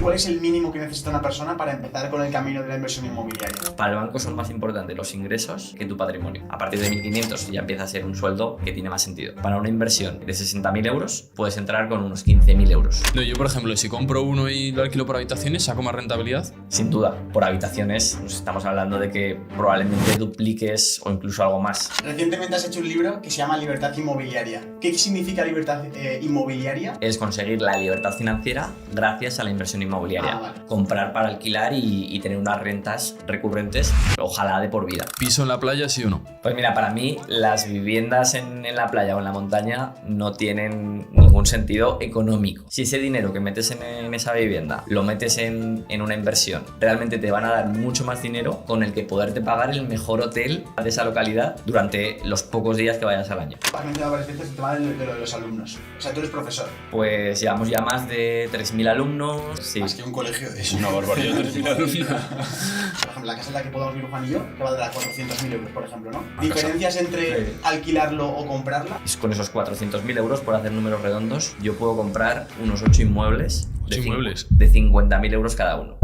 ¿Cuál es el mínimo que necesita una persona para empezar con el camino de la inversión inmobiliaria? Para el banco son más importantes los ingresos que tu patrimonio. A partir de 1.500 ya empieza a ser un sueldo que tiene más sentido. Para una inversión de 60.000 euros puedes entrar con unos 15.000 euros. No, yo, por ejemplo, si compro uno y lo alquilo por habitaciones, ¿saco más rentabilidad? Sin duda, por habitaciones nos estamos hablando de que probablemente dupliques o incluso algo más. Recientemente has hecho un libro que se llama Libertad Inmobiliaria. ¿Qué significa libertad inmobiliaria? Es conseguir la libertad financiera gracias a la inversión inmobiliaria. Vale. Comprar para alquilar y tener unas rentas recurrentes, ojalá de por vida. ¿Piso en la playa, sí o no? Pues mira, para mí las viviendas en la playa o en la montaña no tienen ningún sentido económico. Si ese dinero que metes en esa vivienda lo metes en una inversión, realmente te van a dar mucho más dinero con el que poderte pagar el mejor hotel de esa localidad durante los pocos días que vayas al año. Has mencionado varias veces el tema de los alumnos. O sea, tú eres profesor. Pues llevamos ya más de 3.000 alumnos. Sí. Más que un colegio de eso. Una barbaridad. Por ejemplo, la casa en la que podamos vivir Juan y yo, que valdrá 400.000 euros, por ejemplo, ¿no? ¿Diferencias entre Sí. alquilarlo o comprarla? Con esos 400.000 euros, por hacer números redondos, yo puedo comprar unos 8 inmuebles de 50.000 euros cada uno.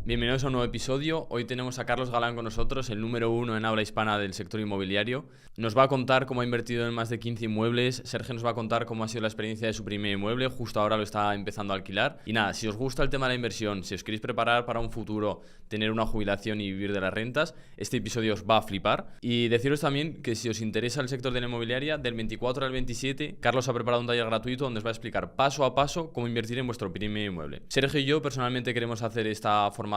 Bienvenidos a un nuevo episodio. Hoy tenemos a Carlos Galán con nosotros, el número 1 en habla hispana del sector inmobiliario. Nos va a contar cómo ha invertido en más de 15 inmuebles. Sergio nos va a contar cómo ha sido la experiencia de su primer inmueble. Justo ahora lo está empezando a alquilar. Y nada, si os gusta el tema de la inversión, si os queréis preparar para un futuro, tener una jubilación y vivir de las rentas, este episodio os va a flipar. Y deciros también que si os interesa el sector de la inmobiliaria, del 24 al 27, Carlos ha preparado un taller gratuito donde os va a explicar paso a paso cómo invertir en vuestro primer inmueble. Sergio y yo personalmente queremos hacer esta formación.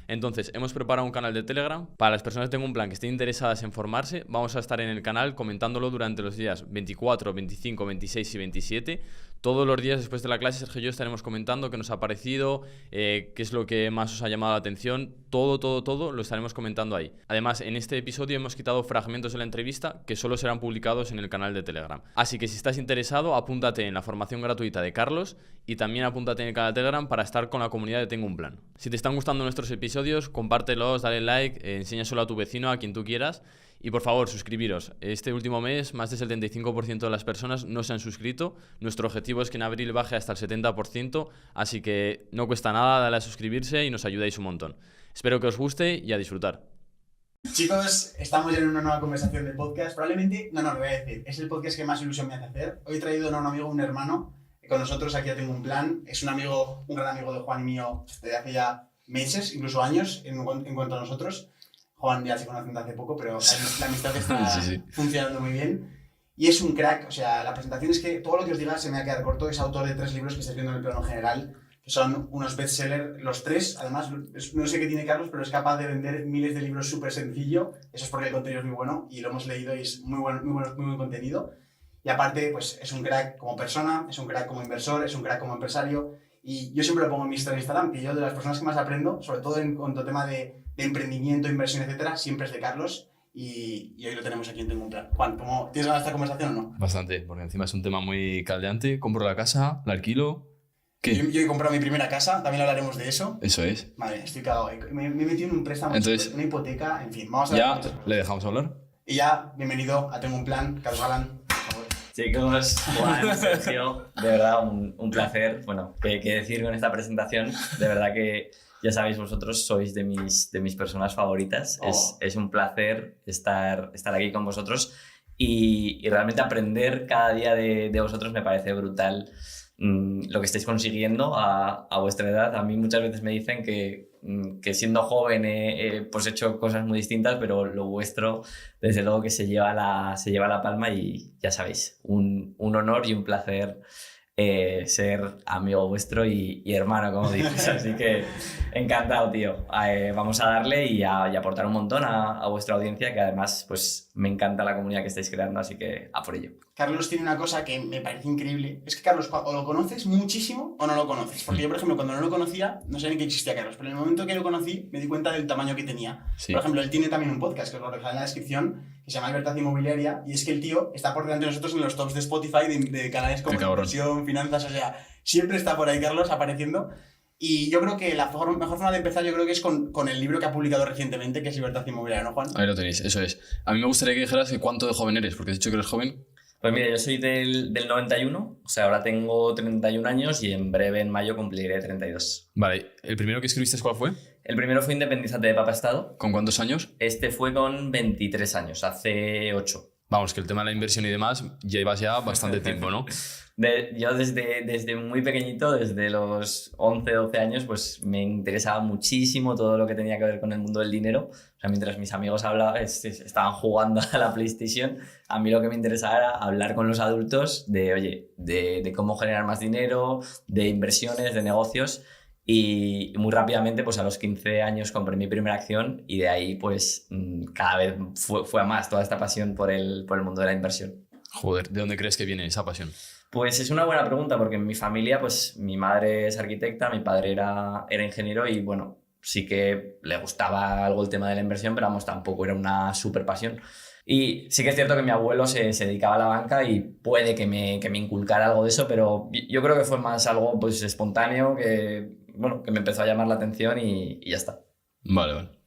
Entonces hemos preparado un canal de Telegram para las personas que tengan un plan que estén interesadas en formarse. Vamos a estar en el canal comentándolo durante los días 24, 25, 26 y 27. Todos los días después de la clase Sergio y yo estaremos comentando qué nos ha parecido, qué es lo que más os ha llamado la atención. Todo lo estaremos comentando ahí. Además, en este episodio hemos quitado fragmentos de la entrevista que solo serán publicados en el canal de Telegram. Así que si estás interesado, apúntate en la formación gratuita de Carlos y también apúntate en el canal de Telegram para estar con la comunidad de Tengo un Plan. Si te están gustando nuestros episodios, compártelos, dale like, enséñaselo a tu vecino, a quien tú quieras. Y por favor, suscribiros. Este último mes, más del 75% de las personas no se han suscrito. Nuestro objetivo es que en abril baje hasta el 70%, así que no cuesta nada, dale a suscribirse y nos ayudáis un montón. Espero que os guste y a disfrutar. Chicos, estamos en una nueva conversación de podcast. Probablemente, lo voy a decir, es el podcast que más ilusión me hace hacer. Hoy he traído a un amigo, un hermano, con nosotros aquí ya tengo un plan. Es un amigo, un gran amigo de Juan y mío desde hace ya meses, incluso años, en cuanto a nosotros. Juan ya se conocen de hace poco, pero la amistad está funcionando muy bien. Y es un crack, o sea, la presentación es que todo lo que os diga se me va a quedar corto. Es autor de 3 libros que estáis viendo en el plano general, que son unos bestsellers, los 3. Además, no sé qué tiene Carlos, pero es capaz de vender miles de libros súper sencillo. Eso es porque el contenido es muy bueno y lo hemos leído y es muy buen contenido. Y aparte, pues es un crack como persona, es un crack como inversor, es un crack como empresario. Y yo siempre lo pongo en mi Instagram, que yo de las personas que más aprendo, sobre todo en cuanto a tema de emprendimiento, inversión, etcétera, siempre es de Carlos. Y hoy lo tenemos aquí en Tengo un Plan. Juan, ¿tienes ganas de esta conversación o no? Bastante, porque encima es un tema muy caldeante. Compro la casa, la alquilo. ¿Qué? Yo he comprado mi primera casa, también hablaremos de eso. Eso es. Vale, estoy cagado. Me he metido en un préstamo, Entonces, una hipoteca, en fin, vamos a ¿ya ver. le dejamos hablar? Y ya, bienvenido a Tengo un Plan, Carlos Galán, por favor. Chicos, Juan, Sergio, de verdad un placer. Bueno, ¿qué decir con esta presentación? De verdad que ya sabéis, vosotros sois de mis personas favoritas. Oh. Es un placer estar aquí con vosotros y realmente aprender cada día de vosotros me parece brutal. Lo que estáis consiguiendo a vuestra edad. A mí muchas veces me dicen que siendo joven pues he hecho cosas muy distintas, pero lo vuestro desde luego que se lleva la palma y ya sabéis, un honor y un placer ser amigo vuestro y hermano, como dices. Así que encantado, tío. Vamos a darle y aportar un montón a vuestra audiencia, que además pues me encanta la comunidad que estáis creando, así que a por ello. Carlos tiene una cosa que me parece increíble. Es que Carlos, o lo conoces muchísimo o no lo conoces. Porque yo, por ejemplo, cuando no lo conocía, no sabía ni que existía Carlos. Pero en el momento que lo conocí, me di cuenta del tamaño que tenía. Sí. Por ejemplo, él tiene también un podcast, que os lo dejaré en la descripción, que se llama Libertad Inmobiliaria. Y es que el tío está por delante de nosotros en los tops de Spotify de canales como inversión, finanzas. O sea, siempre está por ahí Carlos apareciendo. Y yo creo que la mejor forma de empezar yo creo que es con el libro que ha publicado recientemente, que es Libertad Inmobiliaria, ¿no, Juan? Ahí lo tenéis, eso es. A mí me gustaría que dijeras que cuánto de joven eres, porque has dicho que eres joven. Pues mira, yo soy del 91, o sea, ahora tengo 31 años y en breve, en mayo, cumpliré 32. Vale, ¿el primero que escribiste cuál fue? El primero fue Independízate de Papa Estado. ¿Con cuántos años? Este fue con 23 años, hace 8. Vamos, que el tema de la inversión y demás llevas ya bastante tiempo, ¿no? Yo desde muy pequeñito, desde los 11, 12 años, pues me interesaba muchísimo todo lo que tenía que ver con el mundo del dinero. O sea, mientras mis amigos estaban jugando a la PlayStation, a mí lo que me interesaba era hablar con los adultos de, oye, de cómo generar más dinero, de inversiones, de negocios. Y muy rápidamente, pues a los 15 años compré mi primera acción y de ahí, pues cada vez fue a más toda esta pasión por el mundo de la inversión. Joder, ¿de dónde crees que viene esa pasión? Pues es una buena pregunta porque en mi familia, pues mi madre es arquitecta, mi padre era ingeniero y bueno, sí que le gustaba algo el tema de la inversión, pero vamos, tampoco era una súper pasión. Y sí que es cierto que mi abuelo se dedicaba a la banca y puede que me inculcara algo de eso, pero yo creo que fue más algo pues espontáneo que me empezó a llamar la atención y ya está. Vale.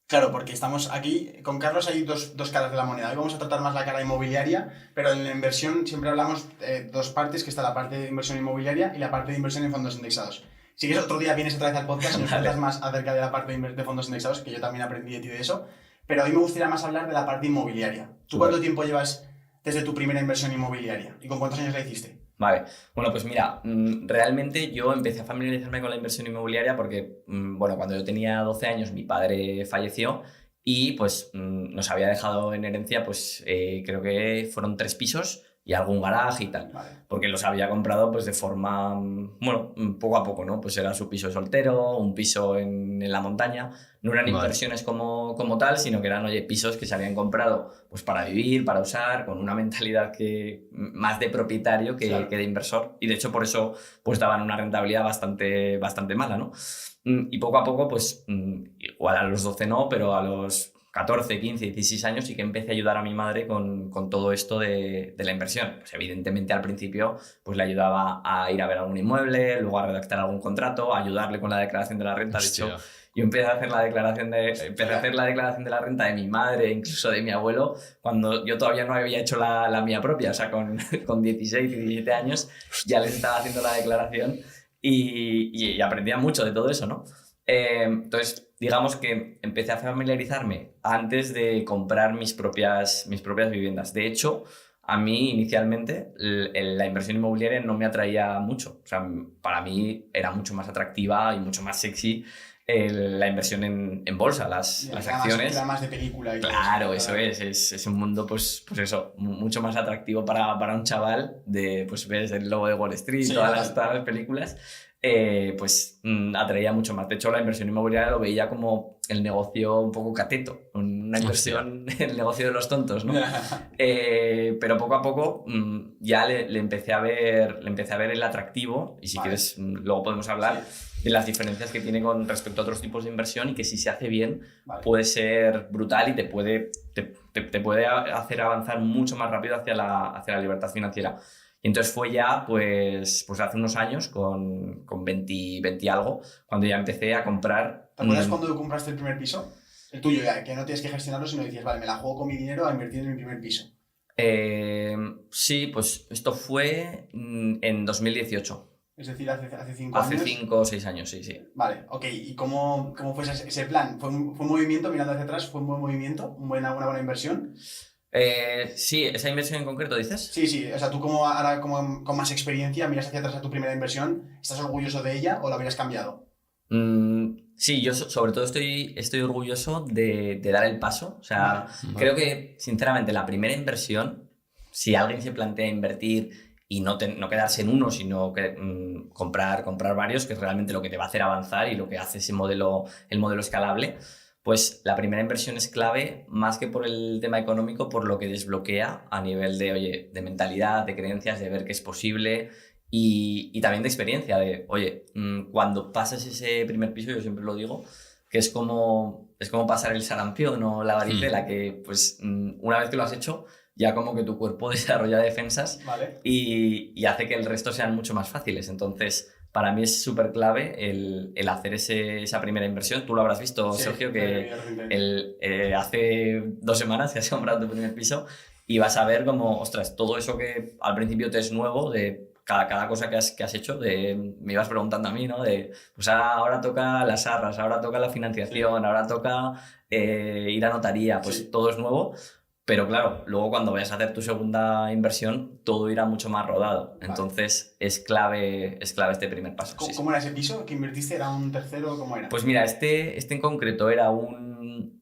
Claro, porque estamos aquí, con Carlos hay dos caras de la moneda. Hoy vamos a tratar más la cara inmobiliaria, pero en la inversión siempre hablamos de dos partes, que está la parte de inversión inmobiliaria y la parte de inversión en fondos indexados. Si quieres otro día vienes otra vez al podcast y nos cuentas más acerca de la parte de fondos indexados, que yo también aprendí de ti de eso, pero hoy me gustaría más hablar de la parte inmobiliaria. ¿Tú cuánto tiempo llevas desde tu primera inversión inmobiliaria y con cuántos años la hiciste? Vale, bueno, pues mira, realmente yo empecé a familiarizarme con la inversión inmobiliaria porque, cuando yo tenía 12 años mi padre falleció y pues nos había dejado en herencia, pues creo que fueron 3 pisos y algún garaje y tal, Vale. porque los había comprado pues de forma, poco a poco, ¿no? Pues era su piso soltero, un piso en la montaña, no eran inversiones como tal, sino que eran, oye, pisos que se habían comprado pues para vivir, para usar, con una mentalidad que más de propietario que de inversor, y de hecho por eso pues daban una rentabilidad bastante mala, ¿no? Y poco a poco, pues igual a los 12 no, pero a los 14, 15, 16 años sí que empecé a ayudar a mi madre con todo esto de la inversión. Pues evidentemente al principio pues le ayudaba a ir a ver algún inmueble, luego a redactar algún contrato, a ayudarle con la declaración de la renta. Hostia. De hecho, yo empecé a hacer la declaración de la renta de mi madre, incluso de mi abuelo, cuando yo todavía no había hecho la mía propia. O sea, con 16, 17 años ya les estaba haciendo la declaración y aprendía mucho de todo eso, ¿no? Entonces, digamos que empecé a familiarizarme antes de comprar mis propias viviendas. De hecho, a mí inicialmente la inversión inmobiliaria no me atraía mucho. O sea, para mí era mucho más atractiva y mucho más sexy la inversión en bolsa, las acciones. Era más de película. Claro, eso es un mundo, pues eso, mucho más atractivo para un chaval de, pues ves el Lobo de Wall Street, todas las películas. Atraía mucho más. De hecho, la inversión inmobiliaria lo veía como el negocio un poco cateto, una inversión, el negocio de los tontos, ¿no? Pero poco a poco ya le empecé a ver el atractivo, y si quieres luego podemos hablar de las diferencias que tiene con respecto a otros tipos de inversión, y que si se hace bien puede ser brutal y te puede hacer avanzar mucho más rápido hacia la libertad financiera. Y entonces fue ya, pues hace unos años, con 20 y algo, cuando ya empecé a comprar. ¿Te acuerdas cuando compraste el primer piso? El tuyo, ya, que no tienes que gestionarlo, sino dices, vale, me la juego con mi dinero a invertir en mi primer piso. Sí, pues esto fue en 2018. Es decir, hace 5 años. Hace 5 o 6 años, sí. Vale, ok. ¿Y cómo fue ese plan? ¿Fue un movimiento, mirando hacia atrás, fue un buen movimiento? ¿Una buena inversión? Sí, esa inversión en concreto, ¿dices? Sí. O sea, tú ahora con más experiencia miras hacia atrás a tu primera inversión, ¿estás orgulloso de ella o la habrías cambiado? Sí, yo sobre todo estoy orgulloso de dar el paso. O sea, creo que, sinceramente, la primera inversión, si alguien se plantea invertir y no quedarse en uno, sino que comprar varios, que es realmente lo que te va a hacer avanzar y lo que hace el modelo escalable, pues la primera inversión es clave, más que por el tema económico, por lo que desbloquea a nivel de mentalidad, de creencias, de ver que es posible y también de experiencia, de, oye, cuando pasas ese primer piso, yo siempre lo digo, que es como pasar el sarampión o la varicela, que pues una vez que lo has hecho, ya como que tu cuerpo desarrolla defensas y hace que el resto sean mucho más fáciles. Entonces, para mí es súper clave el hacer esa primera inversión. Tú lo habrás visto, Sergio, que hace 2 semanas que has comprado tu primer piso y vas a ver como, ostras, todo eso que al principio te es nuevo, de cada cosa que has hecho, me ibas preguntando a mí, ¿no? De, pues ahora toca las arras, ahora toca la financiación, ahora toca ir a notaría, pues todo es nuevo. Pero claro, luego cuando vayas a hacer tu segunda inversión, todo irá mucho más rodado. Entonces es clave este primer paso. ¿Cómo era ese piso que invertiste? ¿Era un tercero? ¿Cómo era? Pues mira, este en concreto era un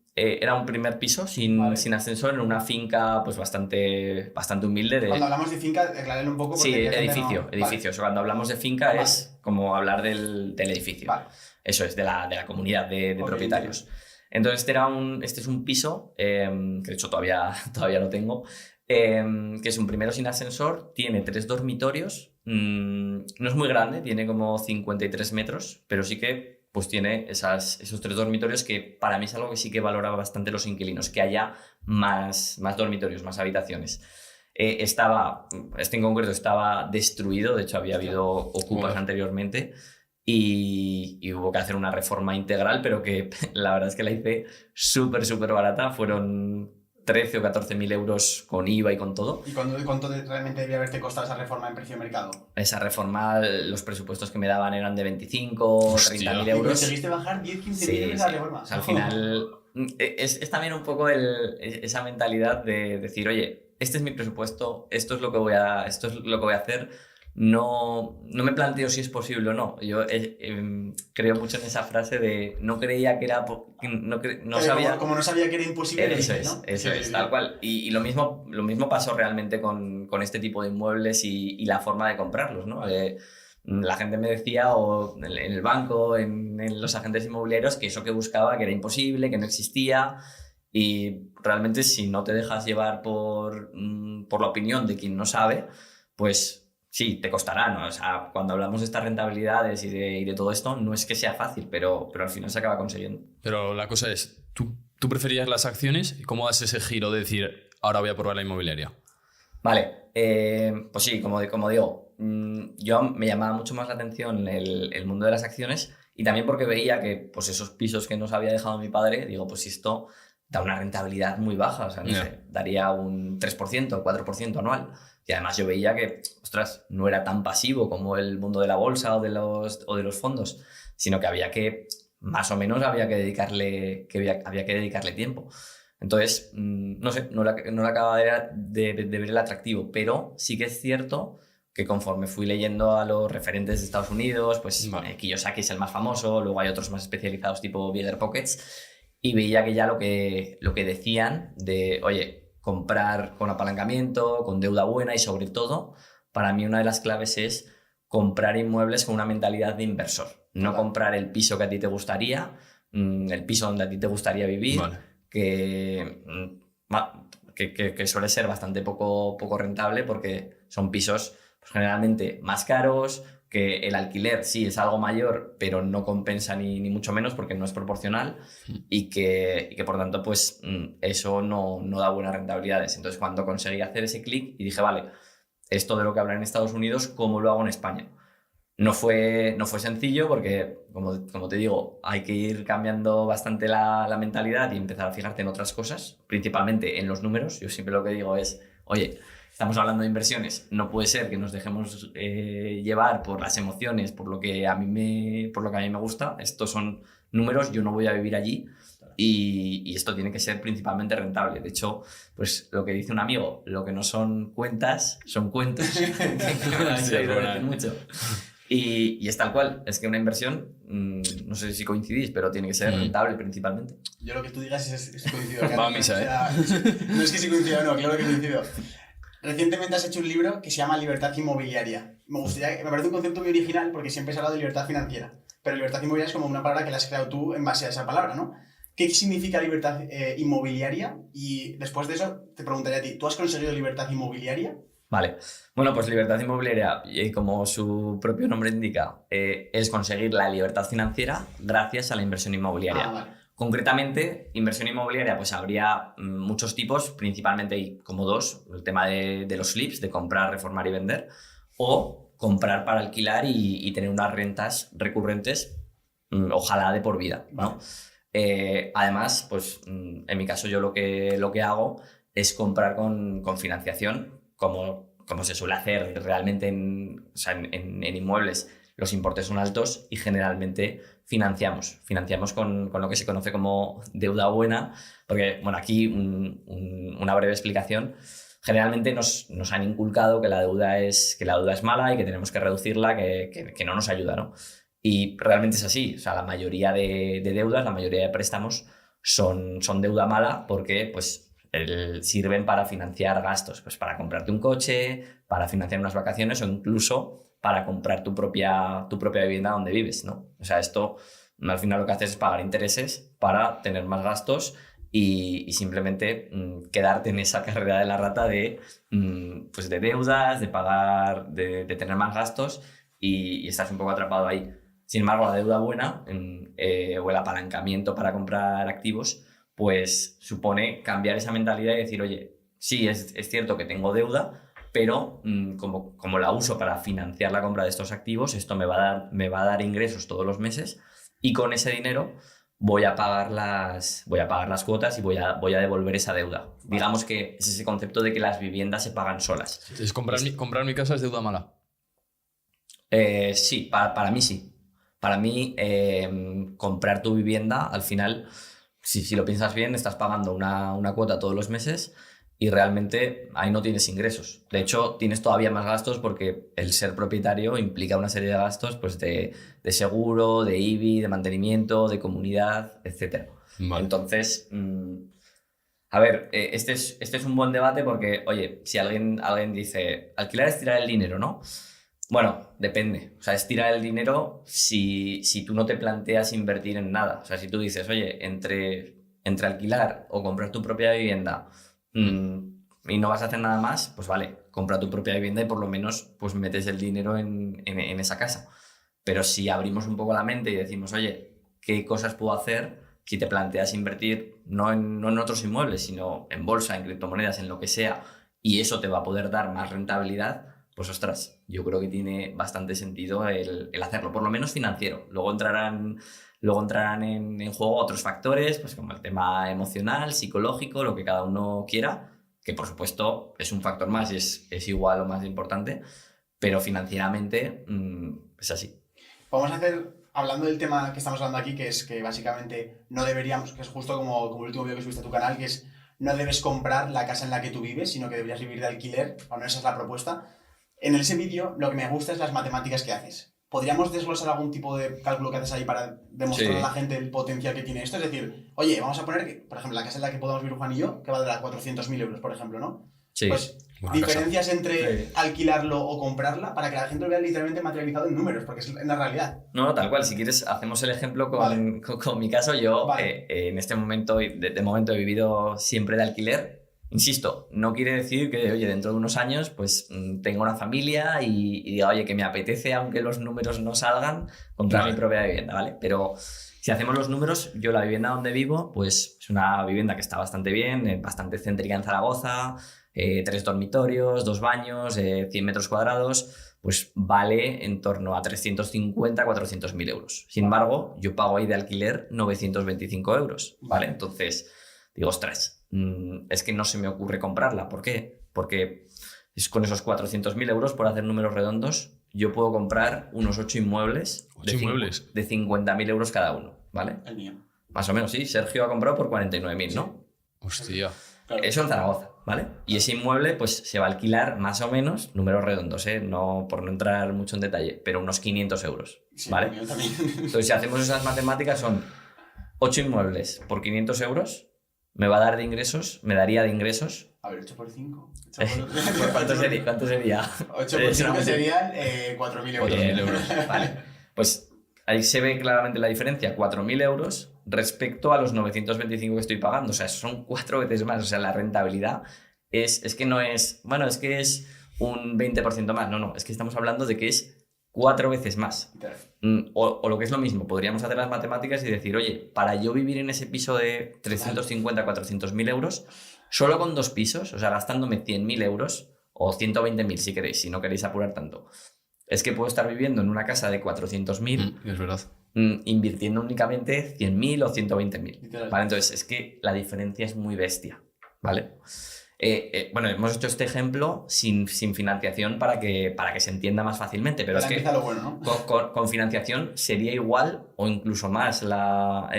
primer piso sin ascensor en una finca pues bastante humilde. Cuando hablamos de finca, aclararle un poco. Sí, edificio. O sea, cuando hablamos de finca es como hablar del edificio. Vale. Eso es, de la comunidad de propietarios. Entonces este es un piso, que de hecho todavía lo tengo, que es un primero sin ascensor, tiene 3 dormitorios, no es muy grande, tiene como 53 metros, pero sí que pues tiene esos 3 dormitorios que para mí es algo que sí que valoraba bastante los inquilinos, que haya más dormitorios, más habitaciones. Este en concreto estaba destruido, de hecho había habido ocupas anteriormente. Y hubo que hacer una reforma integral, pero que la verdad es que la hice súper barata. Fueron 13 o 14.000 euros con IVA y con todo. ¿Y cuánto realmente debía haberte costado esa reforma en precio de mercado? Esa reforma, los presupuestos que me daban eran de 25 o 30.000 euros. ¿Y conseguiste bajar 10-15.000 euros la reforma? O sea, al final es también un poco esa mentalidad de decir, oye, este es mi presupuesto, esto es lo que voy a hacer. No me planteo si es posible o no. Yo creo mucho en esa frase de no creía que era... No sabía... Como no sabía que era imposible. Eso es, tal cual. Y lo mismo pasó realmente con este tipo de inmuebles y la forma de comprarlos, ¿no? La gente me decía, o en el banco, en los agentes inmobiliarios, que eso que buscaba que era imposible, que no existía. Y realmente si no te dejas llevar por la opinión de quien no sabe, pues... Sí, te costará, ¿no? O sea, cuando hablamos de estas rentabilidades y de todo esto, no es que sea fácil, pero al final se acaba consiguiendo. Pero la cosa es, ¿tú preferías las acciones? ¿Cómo das ese giro de decir, ahora voy a probar la inmobiliaria? Vale, pues sí, como digo, yo me llamaba mucho más la atención el mundo de las acciones y también porque veía que pues esos pisos que nos había dejado mi padre, digo, pues esto da una rentabilidad muy baja, o sea, no sé, daría un 3%, 4% anual. Y además yo veía que, ostras, no era tan pasivo como el mundo de la bolsa o de los fondos, sino que más o menos había que dedicarle tiempo. Entonces, no sé, no le acababa de ver el atractivo, pero sí que es cierto que conforme fui leyendo a los referentes de Estados Unidos, pues Kiyosaki es el más famoso, luego hay otros más especializados tipo Bigger Pockets, y veía que ya lo que decían de, oye, comprar con apalancamiento, con deuda buena y sobre todo, para mí una de las claves es comprar inmuebles con una mentalidad de inversor. No comprar el piso que a ti te gustaría, el piso donde a ti te gustaría vivir, que suele ser bastante poco rentable porque son pisos pues, generalmente más caros, que el alquiler sí es algo mayor, pero no compensa ni mucho menos porque no es proporcional y que por tanto pues eso no da buenas rentabilidades. Entonces cuando conseguí hacer ese clic y dije, vale, esto de lo que hablan en Estados Unidos, ¿cómo lo hago en España? No fue sencillo porque, como te digo, hay que ir cambiando bastante la mentalidad y empezar a fijarte en otras cosas, principalmente en los números. Yo siempre lo que digo es, oye, estamos hablando de inversiones, no puede ser que nos dejemos llevar por las emociones, por lo que a mí me gusta. Estos son números, yo no voy a vivir allí y esto tiene que ser principalmente rentable. De hecho, pues lo que dice un amigo, lo que no son cuentas, son cuentos. Sí, mucho. Y es tal cual, es que una inversión, no sé si coincidís, pero tiene que ser rentable principalmente. Yo lo que tú digas es coincido. Va a misa, No es que sí coincido, no, claro que coincido. Recientemente has hecho un libro que se llama Libertad Inmobiliaria. Me parece un concepto muy original porque siempre se ha hablado de libertad financiera. Pero libertad inmobiliaria es como una palabra que la has creado tú en base a esa palabra, ¿no? ¿Qué significa libertad inmobiliaria? Y después de eso te preguntaría a ti, ¿tú has conseguido libertad inmobiliaria? Vale. Bueno, pues libertad inmobiliaria, como su propio nombre indica, es conseguir la libertad financiera gracias a la inversión inmobiliaria. Vale. Concretamente, inversión inmobiliaria, pues habría muchos tipos, principalmente hay como dos, el tema de los flips, de comprar, reformar y vender, o comprar para alquilar y tener unas rentas recurrentes, ojalá de por vida, ¿no? Además, pues en mi caso yo lo que hago es comprar con financiación, como se suele hacer realmente o sea, en inmuebles. Los importes son altos y generalmente financiamos con lo que se conoce como deuda buena, porque, bueno, aquí una breve explicación. Generalmente nos han inculcado que la deuda es mala y que tenemos que reducirla, que no nos ayuda, ¿no? Y realmente es así. O sea, la mayoría de deudas, la mayoría de préstamos son deuda mala porque pues, sirven para financiar gastos, pues para comprarte un coche, para financiar unas vacaciones o incluso para comprar tu propia vivienda donde vives, ¿no? O sea, esto al final lo que haces es pagar intereses para tener más gastos y simplemente quedarte en esa carrera de la rata pues de deudas, de pagar, de tener más gastos y estás un poco atrapado ahí. Sin embargo, la deuda buena o el apalancamiento para comprar activos, pues supone cambiar esa mentalidad y decir, oye, sí, es cierto que tengo deuda, pero como la uso para financiar la compra de estos activos, esto me va a dar ingresos todos los meses y con ese dinero voy a pagar las cuotas y voy a devolver esa deuda. Digamos que es ese concepto de que las viviendas se pagan solas. Entonces, comprar mi casa es deuda mala. Sí, para mí sí. Para mí, comprar tu vivienda, al final, si lo piensas bien, estás pagando una cuota todos los meses y realmente ahí no tienes ingresos. De hecho, tienes todavía más gastos porque el ser propietario implica una serie de gastos pues, de seguro, de IBI, de mantenimiento, de comunidad, etc. Vale. Entonces, a ver, este es un buen debate porque, oye, si alguien dice, alquilar es tirar el dinero, ¿no? Bueno, depende. O sea, es tirar el dinero si tú no te planteas invertir en nada. O sea, si tú dices, oye, entre alquilar o comprar tu propia vivienda y no vas a hacer nada más, pues vale, compra tu propia vivienda y por lo menos pues metes el dinero en esa casa. Pero si abrimos un poco la mente y decimos, oye, ¿qué cosas puedo hacer? Si te planteas invertir no en otros inmuebles, sino en bolsa, en criptomonedas, en lo que sea, y eso te va a poder dar más rentabilidad, pues ostras, yo creo que tiene bastante sentido el hacerlo, por lo menos financiero. Luego entrarán en juego otros factores, pues como el tema emocional, psicológico, lo que cada uno quiera, que por supuesto es un factor más y es igual o más importante, pero financieramente es así. Vamos a hacer, hablando del tema que estamos hablando aquí, que es que básicamente no deberíamos, que es justo como el último vídeo que subiste a tu canal, que es no debes comprar la casa en la que tú vives, sino que deberías vivir de alquiler, o no, esa es la propuesta. En ese vídeo lo que me gusta es las matemáticas que haces. ¿Podríamos desglosar algún tipo de cálculo que haces ahí para demostrar a la gente el potencial que tiene esto? Es decir, oye, vamos a poner que, por ejemplo, la casa en la que podamos vivir Juan y yo, que valdrá 400.000 euros, por ejemplo, ¿no? Sí. Pues diferencias entre alquilarlo o comprarla para que la gente lo vea literalmente materializado en números, porque es la realidad. No, tal cual. Si quieres, hacemos el ejemplo con mi caso. Yo en este momento, de momento he vivido siempre de alquiler. Insisto, no quiere decir que, oye, dentro de unos años pues tenga una familia y diga, oye, que me apetece, aunque los números no salgan, comprar mi propia vivienda, ¿vale? Pero si hacemos los números, yo la vivienda donde vivo, pues es una vivienda que está bastante bien, bastante céntrica en Zaragoza, 3 dormitorios, 2 baños, 100 metros cuadrados, pues vale en torno a 350, 400.000 euros. Sin embargo, yo pago ahí de alquiler 925 euros, ¿vale? Entonces, digo, ostras, es que no se me ocurre comprarla. ¿Por qué? Porque con esos 400.000 euros, por hacer números redondos, yo puedo comprar unos 8 inmuebles de 50.000 euros cada uno, ¿vale? El mío. Más o menos, sí. Sergio ha comprado por 49.000, ¿no? Hostia. Claro. Eso en Zaragoza, ¿vale? Y ese inmueble pues se va a alquilar más o menos, números redondos, no, por no entrar mucho en detalle, pero unos 500 euros, ¿vale? Sí, también. Entonces, si hacemos esas matemáticas, son 8 inmuebles por 500 euros, me daría de ingresos. A ver, 8 por 5. ¿Cuánto sería? 8 por 5 serían 4.000 euros. 4.000 euros, vale. Pues ahí se ve claramente la diferencia, 4.000 euros respecto a los 925 que estoy pagando. O sea, son 4 veces más. O sea, la rentabilidad es que no es... Bueno, es que es un 20% más. No, es que estamos hablando de que es 4 veces más. O lo que es lo mismo, podríamos hacer las matemáticas y decir, oye, para yo vivir en ese piso de 350, 400.000 euros, solo con 2 pisos, o sea, gastándome 100.000 euros o 120.000 si queréis, si no queréis apurar tanto, es que puedo estar viviendo en una casa de 400.000, es verdad, invirtiendo únicamente 100.000 o 120.000, ¿vale? Entonces, es que la diferencia es muy bestia, ¿vale? Bueno, hemos hecho este ejemplo sin financiación para que se entienda más fácilmente, pero es que Empieza lo bueno, ¿no? con financiación sería igual o incluso más la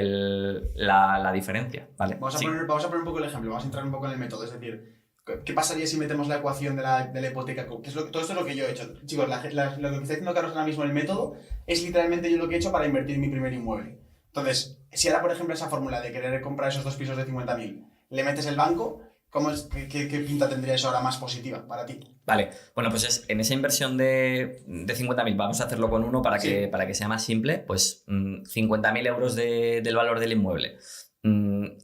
diferencia, ¿vale? Vamos a Sí. poner un poco el ejemplo, vamos a entrar un poco en el método, es decir, ¿qué pasaría si metemos la ecuación de la hipoteca? Todo esto es lo que yo he hecho. Chicos, lo que está diciendo Carlos ahora mismo en el método es literalmente yo lo que he hecho para invertir en mi primer inmueble. Entonces, si ahora, por ejemplo, esa fórmula de querer comprar esos 2 pisos de 50.000, le metes el banco, ¿qué pinta tendría eso ahora más positiva para ti? Vale, bueno, pues en esa inversión de 50.000, vamos a hacerlo con uno para que sea más simple, pues 50.000 euros del valor del inmueble.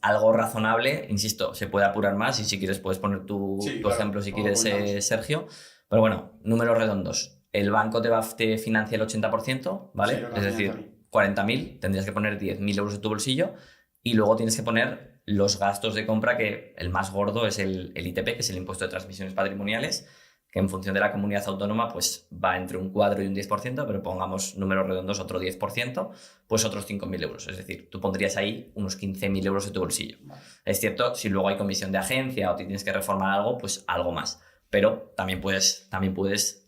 Algo razonable, insisto, se puede apurar más y si quieres puedes poner tu ejemplo si quieres, Sergio. Pero bueno, números redondos. El banco te financia el 80%, ¿vale? Sí, es decir, 40.000, tendrías que poner 10.000 euros de tu bolsillo y luego tienes que poner los gastos de compra, que el más gordo es el ITP, que es el impuesto de transmisiones patrimoniales, que en función de la comunidad autónoma pues va entre un 4 y un 10%, pero pongamos números redondos otro 10%, pues otros 5.000 euros. Es decir, tú pondrías ahí unos 15.000 euros de tu bolsillo. Vale. Es cierto, si luego hay comisión de agencia o tienes que reformar algo, pues algo más. Pero también puedes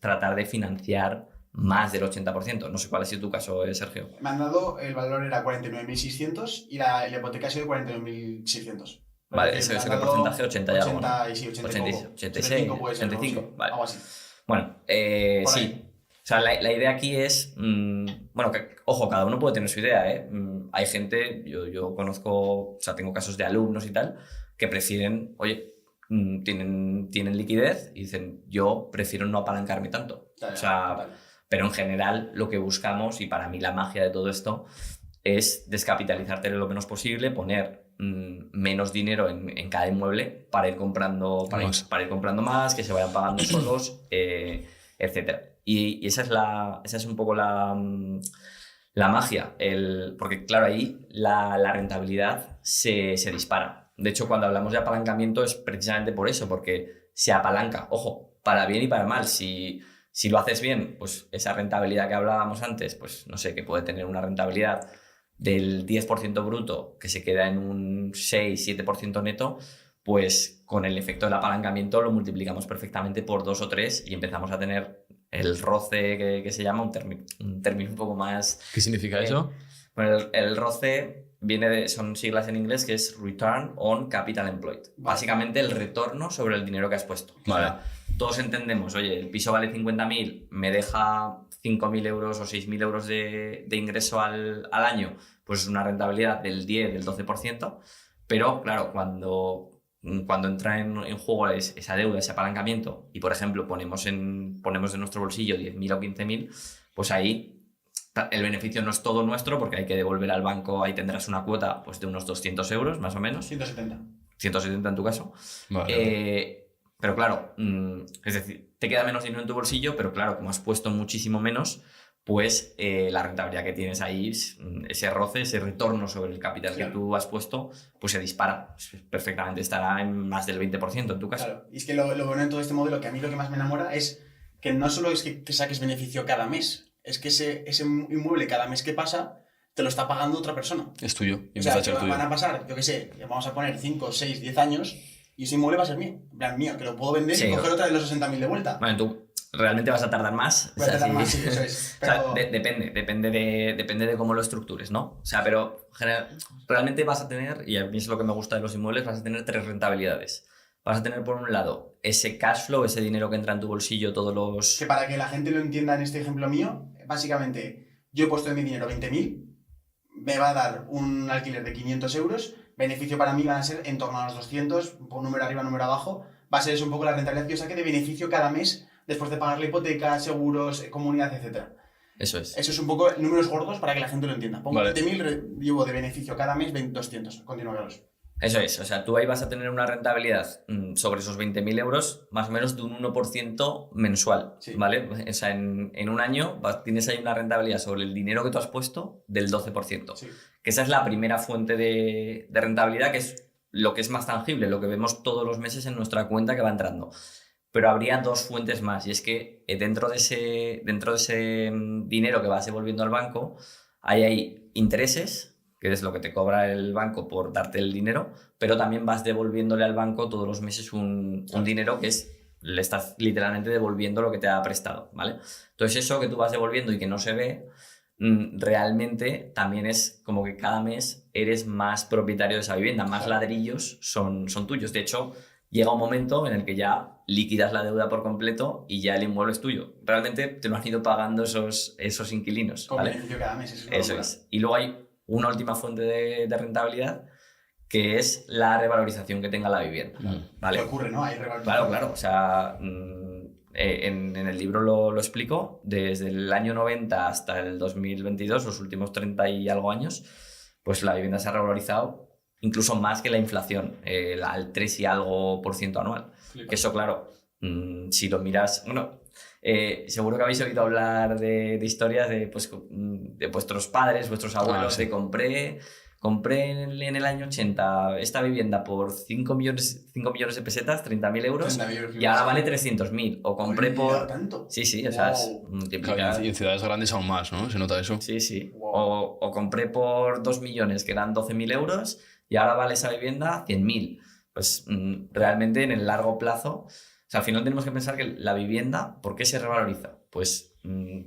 tratar de financiar más del 80%. No sé cuál ha sido tu caso, Sergio. Me han dado, el valor era 49.600 y la hipoteca ha sido 49.600. Vale, ese porcentaje 80 y algo, ¿no? 86, puede ser, 85, vale. Algo así. Bueno, sí. O sea, la idea aquí es, bueno, ojo, cada uno puede tener su idea, ¿eh? Hay gente, yo conozco, o sea, tengo casos de alumnos y tal, que prefieren, oye, tienen liquidez y dicen, yo prefiero no apalancarme tanto. Claro, o sea, claro. Pero en general lo que buscamos, y para mí la magia de todo esto, es descapitalizarte lo menos posible, poner menos dinero en cada inmueble para ir comprando más, que se vayan pagando solos, etc. Y esa es un poco la magia, porque claro, ahí la rentabilidad se dispara. De hecho, cuando hablamos de apalancamiento es precisamente por eso, porque se apalanca, ojo, para bien y para mal. Si lo haces bien, pues esa rentabilidad que hablábamos antes, pues no sé, que puede tener una rentabilidad del 10% bruto que se queda en un 6-7% neto, pues con el efecto del apalancamiento lo multiplicamos perfectamente por 2 o 3 y empezamos a tener el roce que se llama, un término un poco más... ¿Qué significa eso? Bueno, el roce son siglas en inglés, que es Return on Capital Employed. Vale. Básicamente el retorno sobre el dinero que has puesto. Vale. O sea, todos entendemos, oye, el piso vale 50.000, me deja 5.000 euros o 6.000 euros de ingreso al año, pues es una rentabilidad del 10, del 12%, pero claro, cuando entra en juego esa deuda, ese apalancamiento, y por ejemplo ponemos de nuestro bolsillo 10.000 o 15.000, pues ahí el beneficio no es todo nuestro porque hay que devolver al banco, ahí tendrás una cuota pues, de unos 200 euros más o menos. 170 en tu caso. Vale. Pero claro, es decir, te queda menos dinero en tu bolsillo, pero claro, como has puesto muchísimo menos, pues la rentabilidad que tienes ahí, ese roce, ese retorno sobre el capital que tú has puesto, pues se dispara. Perfectamente estará en más del 20% en tu caso. Claro, y es que lo bueno en todo este modelo, que a mí lo que más me enamora es que no solo es que saques beneficio cada mes, es que ese inmueble cada mes que pasa te lo está pagando otra persona. Es tuyo. O sea, van a pasar, yo qué sé, vamos a poner 5, 6, 10 años y ese inmueble va a ser mío. En plan, mío, que lo puedo vender y coger otra de los 60.000 de vuelta. Bueno, tú realmente vas a tardar más. Voy a tardar más, sí, eso es. Pero... O sea, depende de cómo lo estructures, ¿no? O sea, pero realmente vas a tener, y a mí es lo que me gusta de los inmuebles, vas a tener 3 rentabilidades. Vas a tener, por un lado, ese cash flow, ese dinero que entra en tu bolsillo todos los... Que para que la gente lo entienda en este ejemplo mío, básicamente, yo he puesto en mi dinero 20.000, me va a dar un alquiler de 500 euros, beneficio para mí van a ser en torno a los 200, un número arriba, número abajo, va a ser eso un poco la rentabilidad que yo saque de beneficio cada mes, después de pagar la hipoteca, seguros, comunidad, etc. Eso es. Eso es un poco números gordos para que la gente lo entienda. Pongo Vale. 20.000, llevo de beneficio cada mes 200. Continúa, Carlos. Eso es, o sea, tú ahí vas a tener una rentabilidad sobre esos 20.000 euros más o menos de un 1% mensual, sí. ¿Vale? O sea, en un año tienes ahí una rentabilidad sobre el dinero que tú has puesto del 12%. Sí. Que esa es la primera fuente de rentabilidad, que es lo que es más tangible, lo que vemos todos los meses en nuestra cuenta que va entrando. Pero habría 2 fuentes más, y es que dentro de ese dinero que vas devolviendo al banco hay intereses que es lo que te cobra el banco por darte el dinero, pero también vas devolviéndole al banco todos los meses un dinero que le estás literalmente devolviendo lo que te ha prestado, ¿vale? Entonces eso que tú vas devolviendo y que no se ve, realmente también es como que cada mes eres más propietario de esa vivienda, más ladrillos son tuyos. De hecho, llega un momento en el que ya liquidas la deuda por completo y ya el inmueble es tuyo. Realmente te lo han ido pagando esos inquilinos, Con ¿vale? beneficio cada mes. Eso es. Y luego hay una última fuente de rentabilidad, que es la revalorización que tenga la vivienda, ¿vale? ¿Qué ocurre, no? Hay revalorización. Claro. O sea, en el libro lo explico. Desde el año 90 hasta el 2022, los últimos 30 y algo años, pues la vivienda se ha revalorizado incluso más que la inflación, al 3 y algo % anual. Que eso, claro, si lo miras... Bueno, seguro que habéis oído hablar de historias de vuestros padres, vuestros abuelos, sí. de compré en el año 80 esta vivienda por 5 millones de pesetas, 30.000 euros, 30.000 y ahora vale 300.000. O compré por... ¿Tanto? Sí, o sea, es Wow. multiplicar... Claro, y en ciudades grandes aún más, ¿no? Se nota eso. Sí. Wow. O compré por 2 millones, que eran 12.000 euros, y ahora vale esa vivienda 100.000. Pues realmente en el largo plazo, o sea, al final tenemos que pensar que la vivienda, ¿por qué se revaloriza? Pues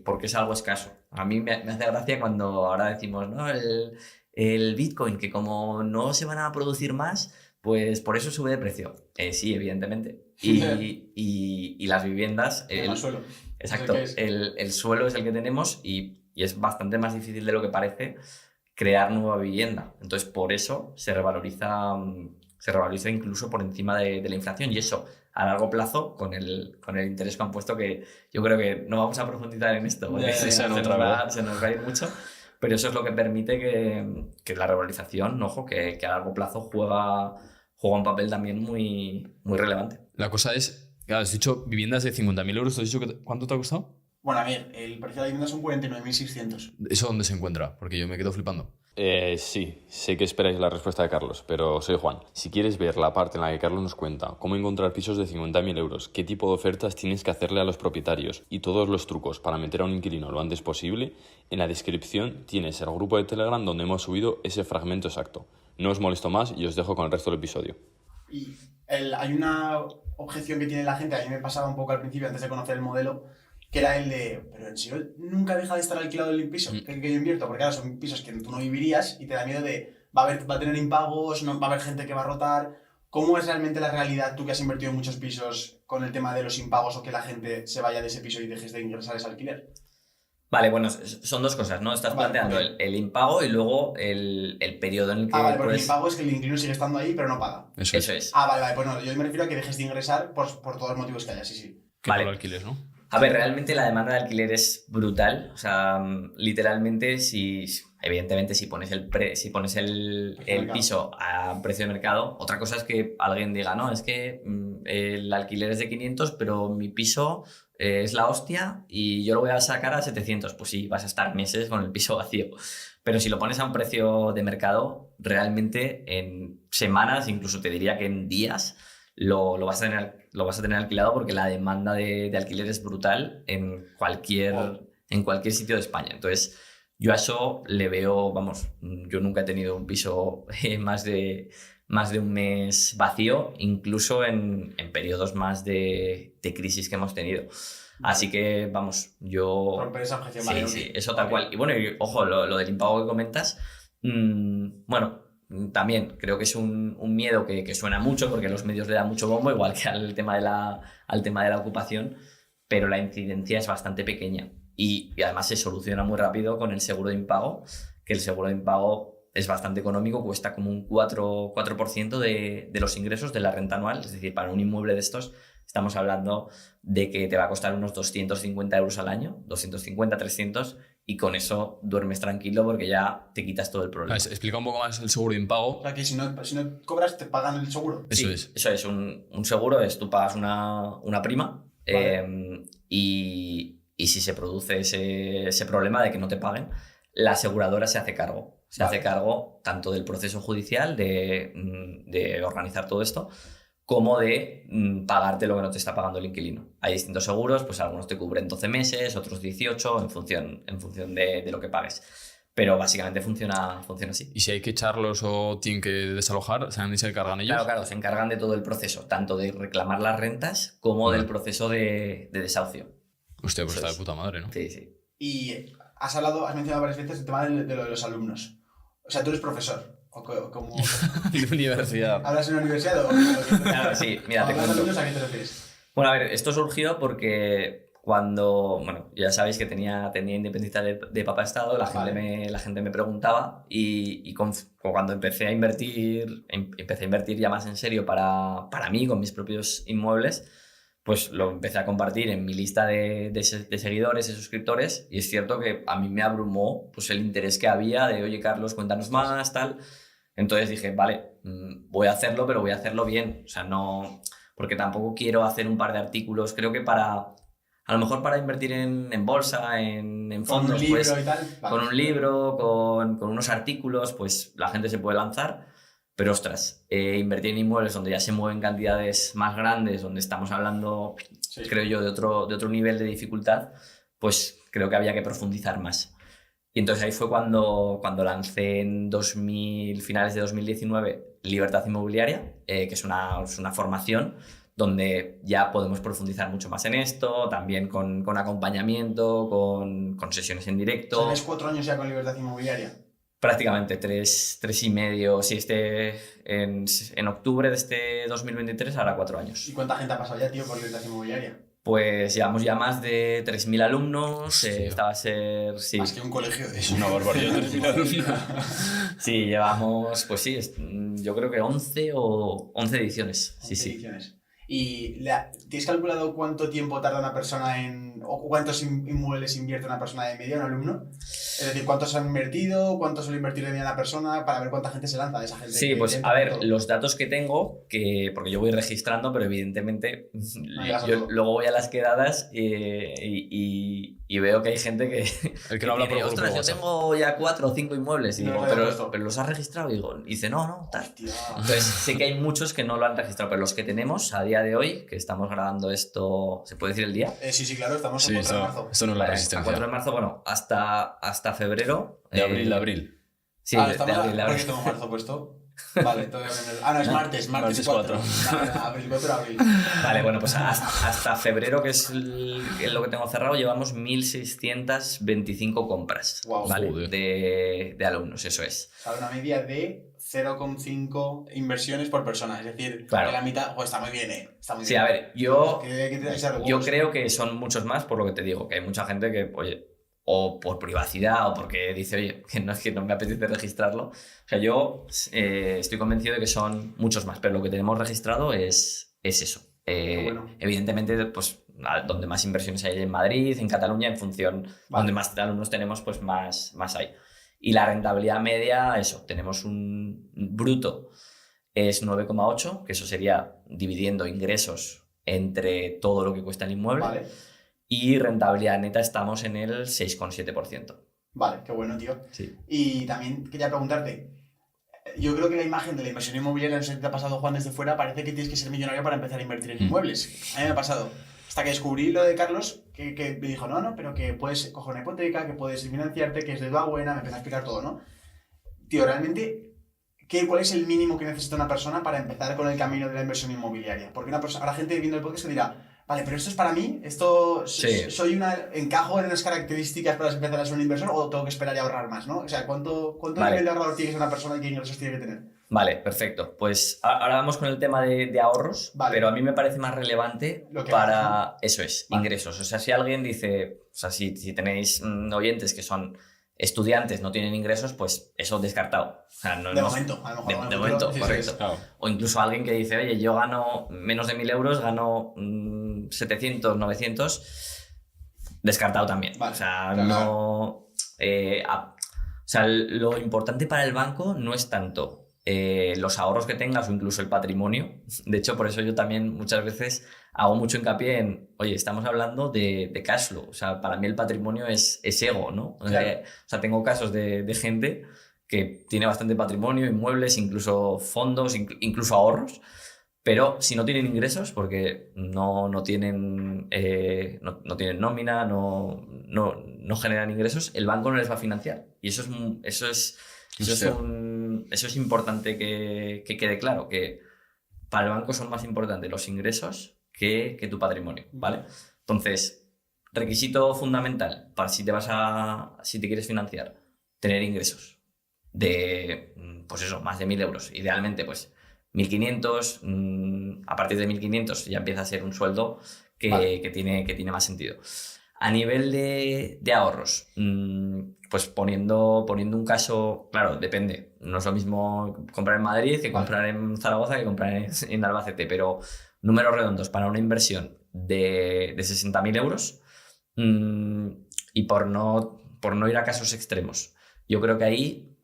porque es algo escaso. A mí me hace gracia cuando ahora decimos, ¿no? El Bitcoin, que como no se van a producir más, pues por eso sube de precio. Sí, evidentemente. Y las viviendas... El suelo. Exacto. El suelo es el que tenemos y es bastante más difícil de lo que parece crear nueva vivienda. Entonces, por eso se revaloriza incluso por encima de la inflación. Y eso, a largo plazo, con el interés compuesto, que yo creo que no vamos a profundizar en esto, porque se nos va a ir mucho. Pero eso es lo que permite que la revalorización, ojo, que a largo plazo juega un papel también muy, muy relevante. La cosa es, claro, has dicho viviendas de 50.000 euros, ¿te has dicho cuánto te ha costado? Bueno, a ver, el precio de la vivienda son 49.600. ¿Eso dónde se encuentra? Porque yo me quedo flipando. Sí, sé que esperáis la respuesta de Carlos, pero soy Juan. Si quieres ver la parte en la que Carlos nos cuenta cómo encontrar pisos de 50.000 euros, qué tipo de ofertas tienes que hacerle a los propietarios y todos los trucos para meter a un inquilino lo antes posible, en la descripción tienes el grupo de Telegram donde hemos subido ese fragmento exacto. No os molesto más y os dejo con el resto del episodio. Y hay una objeción que tiene la gente, a mí me pasaba un poco al principio antes de conocer el modelo, que era el de, pero en serio, nunca deja de estar alquilado el piso que yo invierto, porque ahora son pisos que tú no vivirías y te da miedo de, va a tener impagos, no, va a haber gente que va a rotar. ¿Cómo es realmente la realidad, tú que has invertido en muchos pisos, con el tema de los impagos o que la gente se vaya de ese piso y dejes de ingresar ese alquiler? Vale, bueno, son dos cosas, ¿no? Estás planteando el impago y luego el periodo en el que vale, porque el puedes... impago es que el inquilino sigue estando ahí, pero no paga. Eso es. Vale, pues no, yo me refiero a que dejes de ingresar por todos los motivos que haya, sí. Que Vale. no lo alquiles, ¿no? A ver, realmente la demanda de alquiler es brutal. O sea, literalmente, evidentemente, si pones el piso a precio de mercado, otra cosa es que alguien diga, no, es que el alquiler es de 500, pero mi piso es la hostia y yo lo voy a sacar a 700. Pues sí, vas a estar meses con el piso vacío. Pero si lo pones a un precio de mercado, realmente en semanas, incluso te diría que en días, lo vas a tener alquilado, porque la demanda de alquiler es brutal en cualquier sitio de España. Entonces, yo a eso le veo, vamos, yo nunca he tenido un piso más de un mes vacío, incluso en periodos más de crisis que hemos tenido. Así que, vamos, yo... Romper esa objeción, vale. Sí, eso tal cual. Y bueno, ojo, lo del impago que comentas, bueno... También creo que es un miedo que suena mucho, porque los medios le dan mucho bombo, igual que al tema de la ocupación, pero la incidencia es bastante pequeña y además se soluciona muy rápido con el seguro de impago, que el seguro de impago es bastante económico, cuesta como un 4% de los ingresos de la renta anual. Es decir, para un inmueble de estos estamos hablando de que te va a costar unos 250 euros al año, 250, 300, y con eso duermes tranquilo porque ya te quitas todo el problema. Explica un poco más el seguro de impago. O sea, que si no cobras, te pagan el seguro. Eso es. Un seguro es, tú pagas una prima, vale. Y si se produce ese problema de que no te paguen, la aseguradora se hace cargo. Se hace cargo tanto del proceso judicial de organizar todo esto, como de pagarte lo que no te está pagando el inquilino. Hay distintos seguros, pues algunos te cubren 12 meses, otros 18, en función de lo que pagues. pero básicamente funciona así. ¿Y si hay que echarlos o tienen que desalojar, se encargan ellos? Claro, se encargan de todo el proceso, tanto de reclamar las rentas como del proceso de desahucio. Hostia, pues Eso está de es. puta madre, ¿no? Sí. Y has mencionado varias veces el tema de lo de los alumnos. O sea, tú eres profesor. Como De universidad. ¿hablas en una universidad o Claro, sí, mira, te ¿hablas cuento. alumnos a qué te refieres? Bueno, a ver, esto surgió porque bueno, ya sabéis que tenía independencia de papá Estado, la gente me preguntaba y cuando empecé a invertir ya más en serio para mí, con mis propios inmuebles, pues lo empecé a compartir en mi lista de seguidores y suscriptores, y es cierto que a mí me abrumó pues el interés que había de, oye, Carlos, cuéntanos más, tal. Entonces dije, vale, voy a hacerlo, pero voy a hacerlo bien. O sea, no... Porque tampoco quiero hacer un par de artículos. Creo que a lo mejor para invertir en bolsa, en fondos, con un libro pues, y tal. Vale. con un libro, con unos artículos, pues la gente se puede lanzar. Pero ostras, invertir en inmuebles donde ya se mueven cantidades más grandes, donde estamos hablando, Sí. creo yo, de otro nivel de dificultad, pues creo que había que profundizar más. Y entonces ahí fue cuando lancé en finales de 2019 Libertad Inmobiliaria, que es una formación donde ya podemos profundizar mucho más en esto, también con acompañamiento, con sesiones en directo. ¿Tienes 4 años ya con Libertad Inmobiliaria? Prácticamente 3 y medio, sí, en octubre de este 2023 hará 4 años. ¿Y cuánta gente ha pasado ya, tío, por Libertad Inmobiliaria? Pues llevamos ya más de 3.000 alumnos, Hostia. esta va a ser... Sí. Más que un colegio de Es una barbaridad. Sí, llevamos, pues sí, yo creo que 11 ediciones. 11 Sí. ediciones. ¿Y tienes calculado cuánto tiempo tarda una persona o cuántos inmuebles invierte una persona de media, un alumno? Es decir, ¿cuántos han invertido? ¿Cuánto suele invertir de media una persona? Para ver cuánta gente se lanza de esa gente. Sí, pues a ver, los datos que tengo, porque yo voy registrando, pero evidentemente digas yo todo. luego voy a las quedadas y veo que hay gente que... El que no habla por grupo ostras, de yo WhatsApp. tengo ya 4 o 5 inmuebles. Y No digo, los había puesto. pero los has registrado. Y dice, no, tal. Hostia. Entonces, sé que hay muchos que no lo han registrado, pero los que tenemos a día de hoy, que estamos grabando esto, ¿se puede decir el día? Sí, claro, estamos Sí, en 4 de esto, marzo. esto no es la Vale, a resistencia. 4 de marzo, bueno, hasta febrero. De abril. Sí, Estamos abril. ¿por qué tengo marzo puesto? Vale, todavía no. No, es martes Martes 4. 4. Abril 4 abril. Vale, bueno, pues hasta febrero, que es lo que tengo cerrado, llevamos 1.625 compras. Guau, ¿vale? joder. De alumnos, eso es. O sea, una media de 0,5 inversiones por persona. Es decir, Claro. que la mitad. Pues está muy bien, Está muy Sí, bien. a ver, yo Que te dais a los huevos. creo que son muchos más, por lo que te digo, que hay mucha gente que, oye, o por privacidad o porque dice, oye, que no me apetece registrarlo. O sea, yo estoy convencido de que son muchos más, pero lo que tenemos registrado es eso. Qué bueno. Evidentemente, pues donde más inversiones hay en Madrid, en Cataluña, en función, donde más alumnos tenemos, pues más hay. Y la rentabilidad media, eso, tenemos un bruto, es 9,8, que eso sería dividiendo ingresos entre todo lo que cuesta el inmueble. Vale. Y rentabilidad neta estamos en el 6,7%. Vale, qué bueno, tío. Sí. Y también quería preguntarte, yo creo que la imagen de la inversión inmobiliaria, no sé si te ha pasado, Juan, desde fuera, parece que tienes que ser millonario para empezar a invertir en inmuebles. A mí me ha pasado. Hasta que descubrí lo de Carlos, que me dijo, no, pero que puedes coger una hipoteca, que puedes financiarte, que es deuda buena, me empezó a explicar todo, ¿no? Tío, realmente, ¿cuál es el mínimo que necesita una persona para empezar con el camino de la inversión inmobiliaria? Porque habrá gente viendo el podcast que dirá, vale, pero esto es para mí, Sí. encajo en las características para empezar a ser un inversor o tengo que esperar y ahorrar más, ¿no? O sea, ¿cuánto Vale. nivel de ahorrador tiene que ser una persona y qué ingresos tiene que tener? Vale, perfecto. Pues ahora vamos con el tema de ahorros, Vale. pero a mí me parece más relevante Lo que para... hagas, Eso es, Vale. ingresos. O sea, si alguien dice, o sea, si tenéis oyentes que son estudiantes, no tienen ingresos, pues eso descartado. O sea, De momento, a lo mejor. de momento, sí, correcto. Claro. O incluso alguien que dice, oye, yo gano menos de 1.000 euros, gano 700, 900, descartado también. Vale, O sea, claro. no... o sea, lo importante para el banco no es tanto los ahorros que tengas o incluso el patrimonio. De hecho, por eso yo también muchas veces hago mucho hincapié en, oye, estamos hablando de cash flow. O sea, para mí el patrimonio es ego, ¿no? Claro. O sea, tengo casos de gente que tiene bastante patrimonio, inmuebles, incluso fondos, incluso ahorros, Pero si no tienen ingresos, porque no tienen nómina, no generan ingresos, el banco no les va a financiar. Y eso es importante que quede claro, que para el banco son más importantes los ingresos que tu patrimonio, ¿vale? Entonces, requisito fundamental para si te quieres financiar, tener ingresos de, pues eso, más de 1.000 euros. Idealmente, pues 1.500, a partir de 1.500 ya empieza a ser un sueldo que tiene más sentido. A nivel de ahorros, pues poniendo un caso, claro, depende. No es lo mismo comprar en Madrid que comprar en Zaragoza que comprar en Albacete, pero números redondos para una inversión de 60.000 euros, y por no ir a casos extremos, yo creo que ahí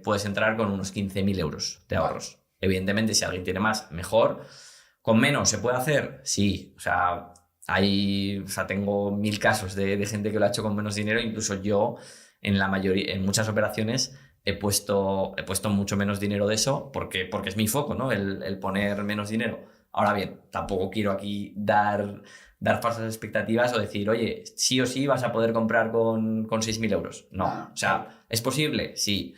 puedes entrar con unos 15.000 euros de ahorros. Evidentemente, si alguien tiene más, mejor. ¿Con menos se puede hacer? Sí. O sea, tengo 1.000 casos de gente que lo ha hecho con menos dinero. Incluso yo, en muchas operaciones, he puesto mucho menos dinero de eso porque es mi foco, ¿no? El poner menos dinero. Ahora bien, tampoco quiero aquí dar falsas expectativas o decir, oye, sí o sí vas a poder comprar con 6.000 euros. No. O sea, ¿es posible? Sí.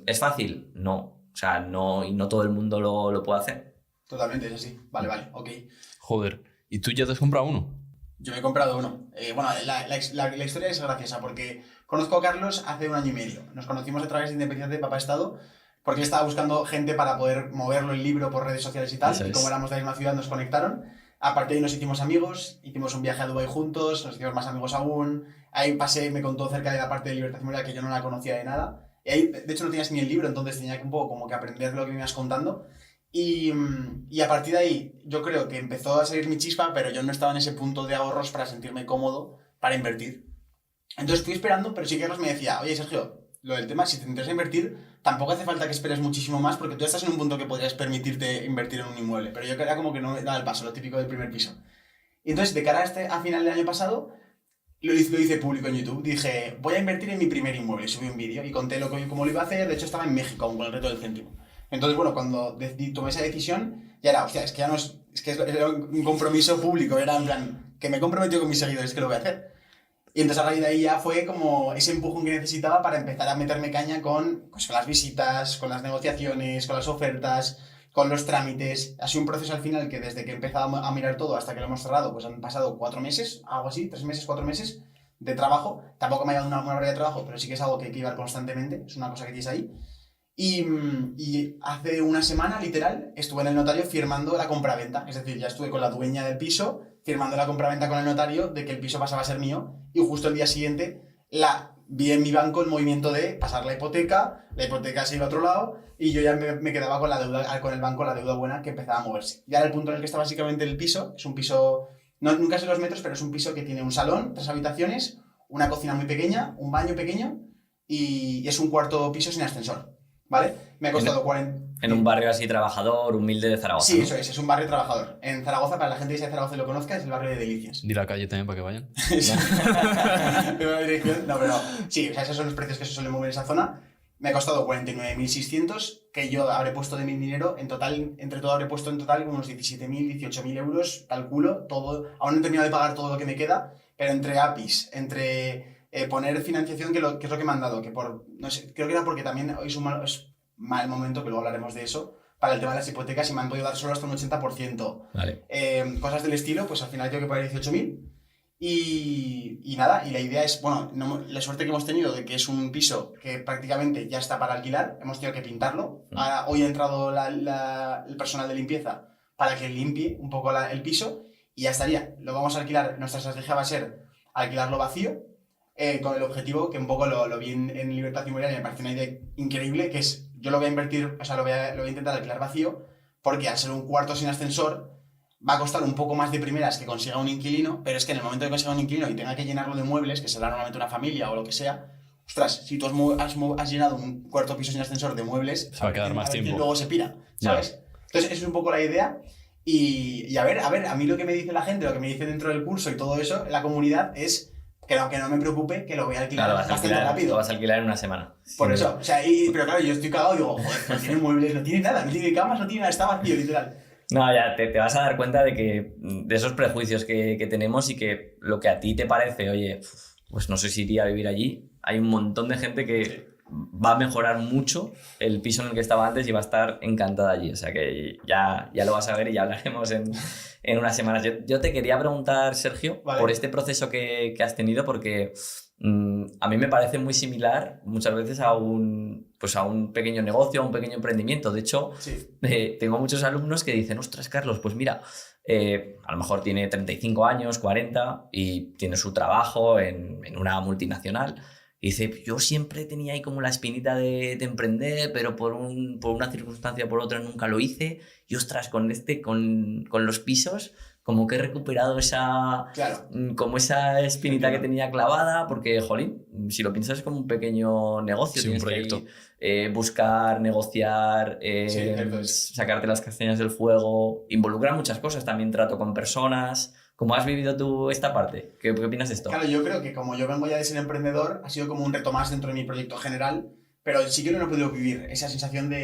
¿Es fácil? No. O sea, no, y no todo el mundo lo puede hacer. Totalmente, es así. Vale, ok. Joder, ¿y tú ya te has comprado uno? Yo me he comprado uno. Bueno, la historia es graciosa porque conozco a Carlos hace 1 año y medio. Nos conocimos a través de Independiente de Papá Estado porque él estaba buscando gente para poder moverlo el libro por redes sociales y tal. Eso es. Y como éramos de la misma ciudad, nos conectaron. A partir de ahí nos hicimos amigos, hicimos un viaje a Dubái juntos, nos hicimos más amigos aún. Ahí me contó acerca de la parte de libertad inmobiliaria que yo no la conocía de nada. Y ahí, de hecho, no tenías ni el libro, entonces tenía que un poco como que aprender lo que me ibas contando. Y a partir de ahí, yo creo que empezó a salir mi chispa, pero yo no estaba en ese punto de ahorros para sentirme cómodo para invertir. Entonces fui esperando, pero sí que Carlos me decía, oye, Sergio, lo del tema, si te interesa invertir, tampoco hace falta que esperes muchísimo más, porque tú estás en un punto que podrías permitirte invertir en un inmueble. Pero yo quería como que no daba el paso, lo típico del primer piso. Y entonces, de cara a final del año pasado, lo hice público en YouTube. Dije, voy a invertir en mi primer inmueble. Subí un vídeo y conté cómo lo iba a hacer. De hecho, estaba en México aún con el reto del céntimo. Entonces, bueno, cuando tomé esa decisión, ya era, hostia, es que ya no es que era un compromiso público. Era en plan, que me he comprometido con mis seguidores, que lo voy a hacer. Y entonces a raíz de ahí ya fue como ese empujón que necesitaba para empezar a meterme caña con las visitas, con las negociaciones, con las ofertas, con los trámites. Ha sido un proceso al final que desde que he empezado a mirar todo hasta que lo hemos cerrado, pues han pasado 4 meses, algo así, 3 meses, 4 meses de trabajo. Tampoco me ha dado una buena variedad de trabajo, pero sí que es algo que hay que llevar constantemente, es una cosa que tienes ahí. Y hace una semana, literal, estuve en el notario firmando la compraventa. Es decir, ya estuve con la dueña del piso, firmando la compraventa con el notario de que el piso pasaba a ser mío. Y justo el día siguiente vi en mi banco el movimiento de pasar la hipoteca se iba a otro lado y yo ya me quedaba con la deuda, con el banco, la deuda buena que empezaba a moverse. Ya era el punto en el que está básicamente el piso. Es un piso, nunca sé los metros, pero es un piso que tiene un salón, 3 habitaciones, una cocina muy pequeña, un baño pequeño y es un cuarto piso sin ascensor. ¿Vale? Me ha costado 40... En un barrio así trabajador, humilde de Zaragoza. Sí, ¿no? eso es un barrio trabajador. En Zaragoza, para la gente que sea de Zaragoza y lo conozca, es el barrio de Delicias. Di la calle también para que vayan. De una dirección. No, pero sí, o sea, esos son los precios que se suelen mover en esa zona. Me ha costado 49.600, que yo habré puesto de mi dinero. En total, entre todo habré puesto en total unos 17.000, 18.000 euros, calculo, todo. Aún no he terminado de pagar todo lo que me queda, pero entre APIs, entre poner financiación, que es lo que me han dado, que no sé, creo que era porque también hoy es mal momento, que luego hablaremos de eso, para el tema de las hipotecas, y me han podido dar solo hasta un 80%. Vale. Cosas del estilo, pues al final tengo que pagar 18.000. Y nada, y la idea es, bueno, la suerte que hemos tenido de que es un piso que prácticamente ya está para alquilar, hemos tenido que pintarlo. Ahora, hoy ha entrado el personal de limpieza para que limpie un poco el piso y ya estaría. Lo vamos a alquilar, nuestra estrategia va a ser alquilarlo vacío, con el objetivo que un poco lo vi en Libertad Inmobiliaria, me parece una idea increíble, que es, yo lo voy a invertir, o sea, lo voy a intentar alquilar vacío, porque al ser un cuarto sin ascensor, va a costar un poco más de primeras que consiga un inquilino, pero es que en el momento de que consiga un inquilino y tenga que llenarlo de muebles, que será normalmente una familia o lo que sea, ostras, si tú has llenado un cuarto piso sin ascensor de muebles, se va a quedar más tiempo. Y luego se pira, ¿sabes? Entonces, esa es un poco la idea. Y a ver, a mí lo que me dice la gente, lo que me dice dentro del curso y todo eso, la comunidad es, que aunque no me preocupe, que lo voy a alquilar Claro, bastante rápido. lo vas a alquilar en una semana. Por Sí. eso, o sea, pero claro, yo estoy cagado y digo, joder, no tiene muebles, no tiene nada, no tiene camas, no tiene nada, está vacío, literal. No, ya te vas a dar cuenta de que de esos prejuicios que tenemos y que lo que a ti te parece, oye, pues no sé si iría a vivir allí, hay un montón de gente que va a mejorar mucho el piso en el que estaba antes y va a estar encantada allí. O sea que ya lo vas a ver y ya hablaremos en unas semanas. Yo te quería preguntar, Sergio, Vale. por este proceso que has tenido, porque a mí me parece muy similar muchas veces a un pequeño negocio, a un pequeño emprendimiento. De hecho, Sí. tengo muchos alumnos que dicen, ostras, Carlos, pues mira, a lo mejor tiene 35 años, 40 y tiene su trabajo en una multinacional. Y dice, yo siempre tenía ahí como la espinita de emprender, pero por una circunstancia o por otra nunca lo hice. Y ostras, con los pisos, como que he recuperado Claro. como esa espinita que Entiendo. tenía clavada, porque, jolín, si lo piensas es como un pequeño negocio. Sí, un Tienes que proyecto. ahí, buscar, negociar, cierto es. sacarte las castañas del fuego, involucra muchas cosas, también trato con personas. ¿Cómo has vivido tú esta parte? ¿Qué opinas de esto? Claro, yo creo que como yo vengo ya de ser emprendedor, ha sido como un reto más dentro de mi proyecto general, pero sí que no he podido vivir esa sensación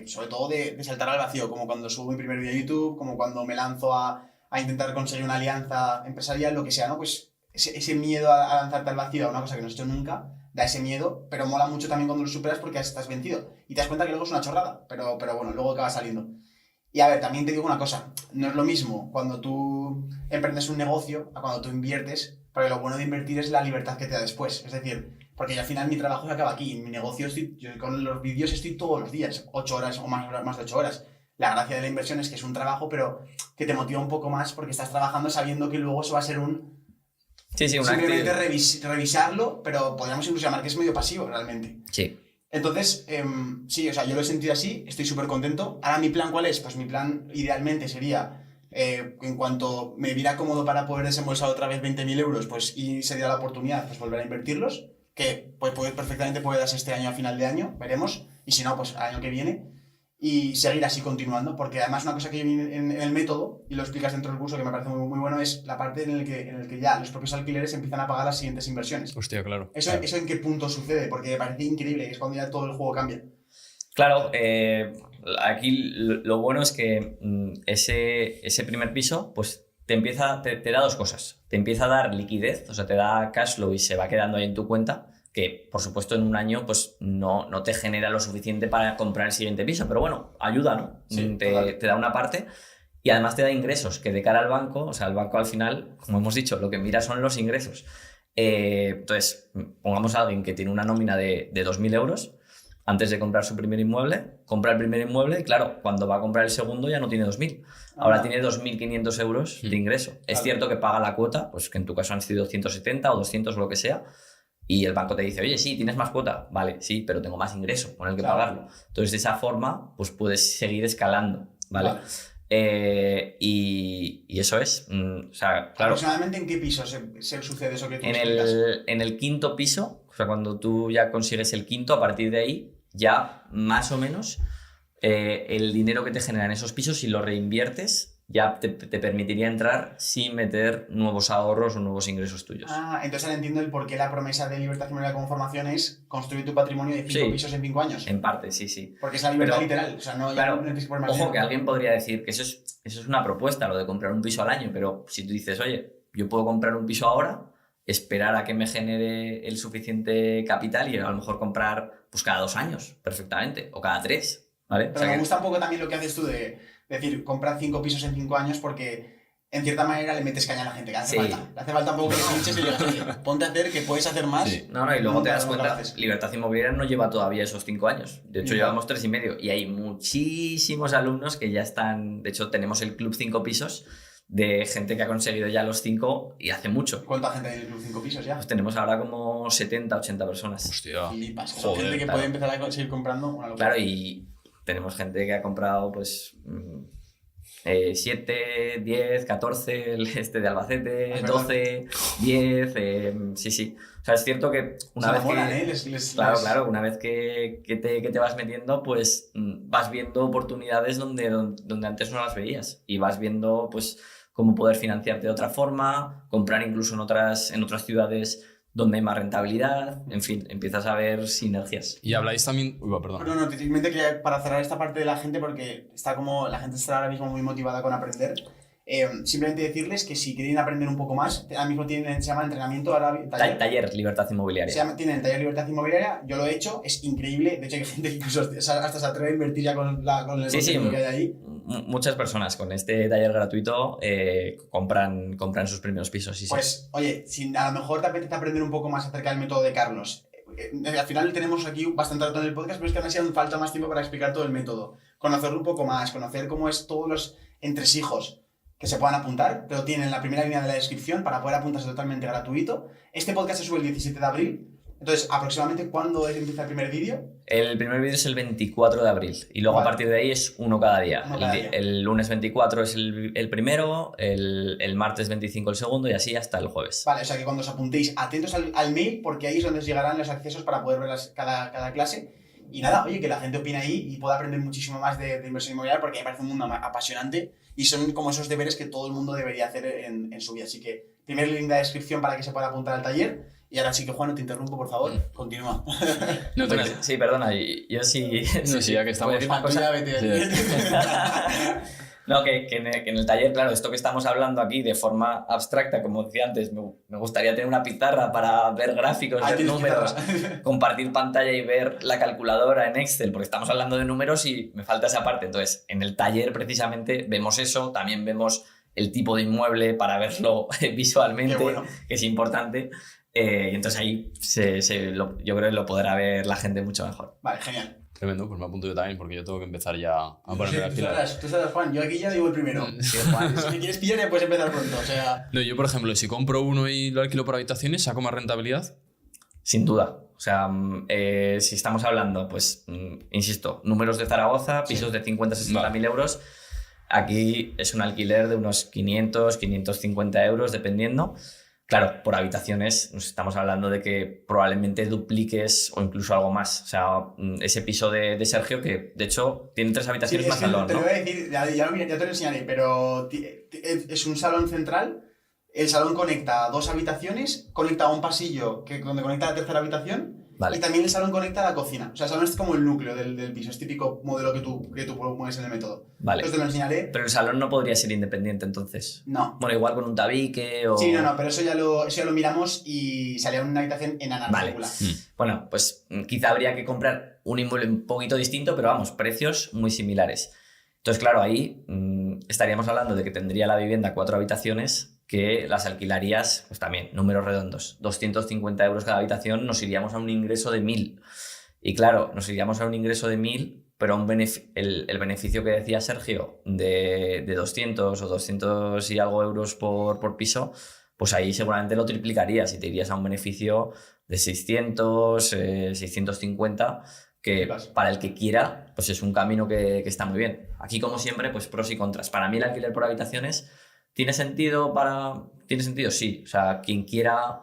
sobre todo de saltar al vacío, como cuando subo mi primer vídeo a YouTube, como cuando me lanzo a intentar conseguir una alianza empresarial, lo que sea, ¿no? Pues ese miedo a lanzarte al vacío a una cosa que no has hecho nunca, da ese miedo, pero mola mucho también cuando lo superas porque estás vencido y te das cuenta que luego es una chorrada, pero bueno, luego acaba saliendo. Y a ver, también te digo una cosa, no es lo mismo cuando tú emprendes un negocio a cuando tú inviertes, porque lo bueno de invertir es la libertad que te da después. Es decir, porque yo al final mi trabajo se acaba aquí, mi negocio, yo con los vídeos estoy todos los días, 8 horas o más de 8 horas. La gracia de la inversión es que es un trabajo, pero que te motiva un poco más porque estás trabajando sabiendo que luego eso va a ser Sí, un simplemente activo. revisarlo, pero podríamos incluso llamar que es medio pasivo realmente. Sí. Entonces, sí, o sea, yo lo he sentido así, estoy súper contento. Ahora, ¿mi plan cuál es? Pues mi plan idealmente sería, en cuanto me viera cómodo para poder desembolsar otra vez 20.000 euros, pues y sería la oportunidad, pues volver a invertirlos, que pues perfectamente puede darse este año a final de año, veremos, y si no, pues al año que viene, y seguir así continuando, porque además una cosa que yo vi en el método, y lo explicas dentro del curso que me parece muy, muy bueno, es la parte en el que ya los propios alquileres empiezan a pagar las siguientes inversiones. Hostia, claro. ¿Eso en qué punto sucede? Porque me parece increíble, es cuando ya todo el juego cambia. Claro, aquí lo bueno es que ese primer piso, pues te da dos cosas. Te empieza a dar liquidez, o sea, te da cash flow y se va quedando ahí en tu cuenta, que por supuesto en un año pues no te genera lo suficiente para comprar el siguiente piso, pero bueno, ayuda, ¿no? Sí, te da una parte y además te da ingresos, que de cara al banco, o sea, el banco al final, como hemos dicho, lo que mira son los ingresos. Entonces, pongamos a alguien que tiene una nómina de 2.000 euros antes de comprar su primer inmueble, compra el primer inmueble y claro, cuando va a comprar el segundo ya no tiene 2.000, ahora tiene 2.500 euros de ingreso. Es cierto que paga la cuota, pues que en tu caso han sido 170 o 200 o lo que sea, y el banco te dice, oye, sí, tienes más cuota, vale, sí, pero tengo más ingreso con el que pagarlo. Entonces, de esa forma, pues puedes seguir escalando, ¿vale? Y eso es, o sea, claro. ¿Aproximadamente en qué piso se sucede eso que tú explicas? En el quinto piso, o sea, cuando tú ya consigues el quinto, a partir de ahí, ya más o menos el dinero que te generan esos pisos, si lo reinviertes, ya te permitiría entrar sin meter nuevos ahorros o nuevos ingresos tuyos. Entonces ahora entiendo el por qué la promesa de libertad financiera como formación es construir tu patrimonio de 5 pisos en 5 años. En parte, sí. Porque es la libertad Pero, literal. O sea, no, claro, no tienes que poner más ojo, dinero. que alguien podría decir que eso es una propuesta, lo de comprar un piso al año, pero si tú dices, oye, yo puedo comprar un piso ahora, esperar a que me genere el suficiente capital y a lo mejor comprar pues cada 2 años, perfectamente, o cada 3, ¿vale? Pero me gusta un poco también lo que haces tú de decir, comprar 5 pisos en 5 años porque en cierta manera le metes caña a la gente, que hace falta. Le hace falta un poco que te pinches y le digas, oye, ponte a hacer que puedes hacer más. Sí. No, y luego te das Nunca lo cuenta, haces. Libertad Inmobiliaria no lleva todavía esos 5 años. De hecho, llevamos 3 y medio. Y hay muchísimos alumnos que ya están... De hecho, tenemos el club 5 pisos de gente que ha conseguido ya los 5 y hace mucho. ¿Cuánta gente hay en el club 5 pisos ya? Pues tenemos ahora como 70, 80 personas. Hostia. Flipas. Son Joder, gente que claro. puede empezar a seguir comprando una locura. Claro, y tenemos gente que ha comprado pues 7, 10, 14, el este de Albacete, Es 12, 10, sí. O sea, es cierto que una vez que... Claro, una vez que te vas metiendo, pues vas viendo oportunidades donde antes no las veías y vas viendo pues cómo poder financiarte de otra forma, comprar incluso en otras ciudades donde hay más rentabilidad, en fin, empiezas a ver sinergias. Y habláis también... Uy, va, perdón. No, simplemente quería para cerrar esta parte de la gente, porque la gente está ahora mismo muy motivada con aprender. Simplemente decirles que si quieren aprender un poco más, ahora mismo se llama entrenamiento árabe, Taller Libertad Inmobiliaria. Tienen Taller Libertad Inmobiliaria, yo lo he hecho, es increíble. De hecho, hay gente que incluso hasta se atreve a invertir ya con el contenido que hay ahí. Muchas personas con este taller gratuito compran sus primeros pisos. Sí, pues, oye, si a lo mejor te apetece aprender un poco más acerca del método de Carlos, al final tenemos aquí bastante rato en el podcast, pero es que aún así aún falta más tiempo para explicar todo el método. Conocerlo un poco más, conocer cómo es todos los entresijos que se puedan apuntar, pero tienen la primera línea de la descripción para poder apuntarse totalmente gratuito. Este podcast se sube el 17 de abril. Entonces, ¿aproximadamente cuándo empieza el primer vídeo? El primer vídeo es el 24 de abril y luego a partir de ahí es uno cada día. El lunes 24 es el primero, el martes 25 el segundo y así hasta el jueves. Vale, o sea que cuando os apuntéis, atentos al mail, porque ahí es donde os llegarán los accesos para poder ver cada clase. Y nada, oye, que la gente opine ahí y pueda aprender muchísimo más de inversión inmobiliaria, porque me parece un mundo apasionante y son como esos deberes que todo el mundo debería hacer en su vida. Así que, primer link de la descripción para que se pueda apuntar al taller. Y ahora sí que, Juan, no te interrumpo, por favor. Continúa. No, sí, perdona, yo sí... sí, ya que estamos... No, que en el taller, claro, esto que estamos hablando aquí de forma abstracta, como decía antes, me gustaría tener una pizarra para ver gráficos, ver números, compartir pantalla y ver la calculadora en Excel, porque estamos hablando de números y me falta esa parte. Entonces, en el taller precisamente vemos eso, también vemos el tipo de inmueble para verlo visualmente, bueno, que es importante. Y entonces ahí yo creo que lo podrá ver la gente mucho mejor. Vale, genial. Tremendo, pues me apunto yo también porque yo tengo que empezar ya a ponerme las pilas. Tú sabes, Juan, yo aquí ya digo el primero. Sí, Juan. Si me quieres pillar ya puedes empezar pronto, o sea... No, yo por ejemplo, si compro uno y lo alquilo por habitaciones, ¿saco más rentabilidad? Sin duda. O sea, si estamos hablando, pues, insisto, números de Zaragoza, pisos de 50-60 mil euros, aquí es un alquiler de unos 500-550 euros, dependiendo. Claro, por habitaciones nos estamos hablando de que probablemente dupliques o incluso algo más. O sea, ese piso de Sergio, que de hecho tiene 3 habitaciones más salón, te ¿no? Te lo voy a decir, ya te lo enseñaré, pero es un salón central. El salón conecta a 2 habitaciones, conecta a un pasillo donde conecta a la tercera habitación. Vale. Y también el salón conecta a la cocina. O sea, el salón es como el núcleo del piso. Es típico modelo que tú mueves en el método. Vale. Entonces te lo enseñaré. Pero el salón no podría ser independiente, entonces. No. Bueno, igual con un tabique o... Sí, no, pero eso ya lo miramos y salía una habitación enana. Vale. Bueno, pues quizá habría que comprar un inmueble un poquito distinto, pero vamos, precios muy similares. Entonces, claro, ahí estaríamos hablando de que tendría la vivienda 4 habitaciones, que las alquilarías, pues también, números redondos, 250 euros cada habitación, nos iríamos a un ingreso de 1.000. Y claro, nos iríamos a un ingreso de 1.000, pero el beneficio que decía Sergio de 200 o 200 y algo euros por piso, pues ahí seguramente lo triplicarías y te irías a un beneficio de 600, 650, que para el que quiera, pues es un camino que está muy bien. Aquí, como siempre, pues pros y contras. Para mí el alquiler por habitaciones... ¿Tiene sentido? ¿Tiene sentido? Sí. O sea, quien quiera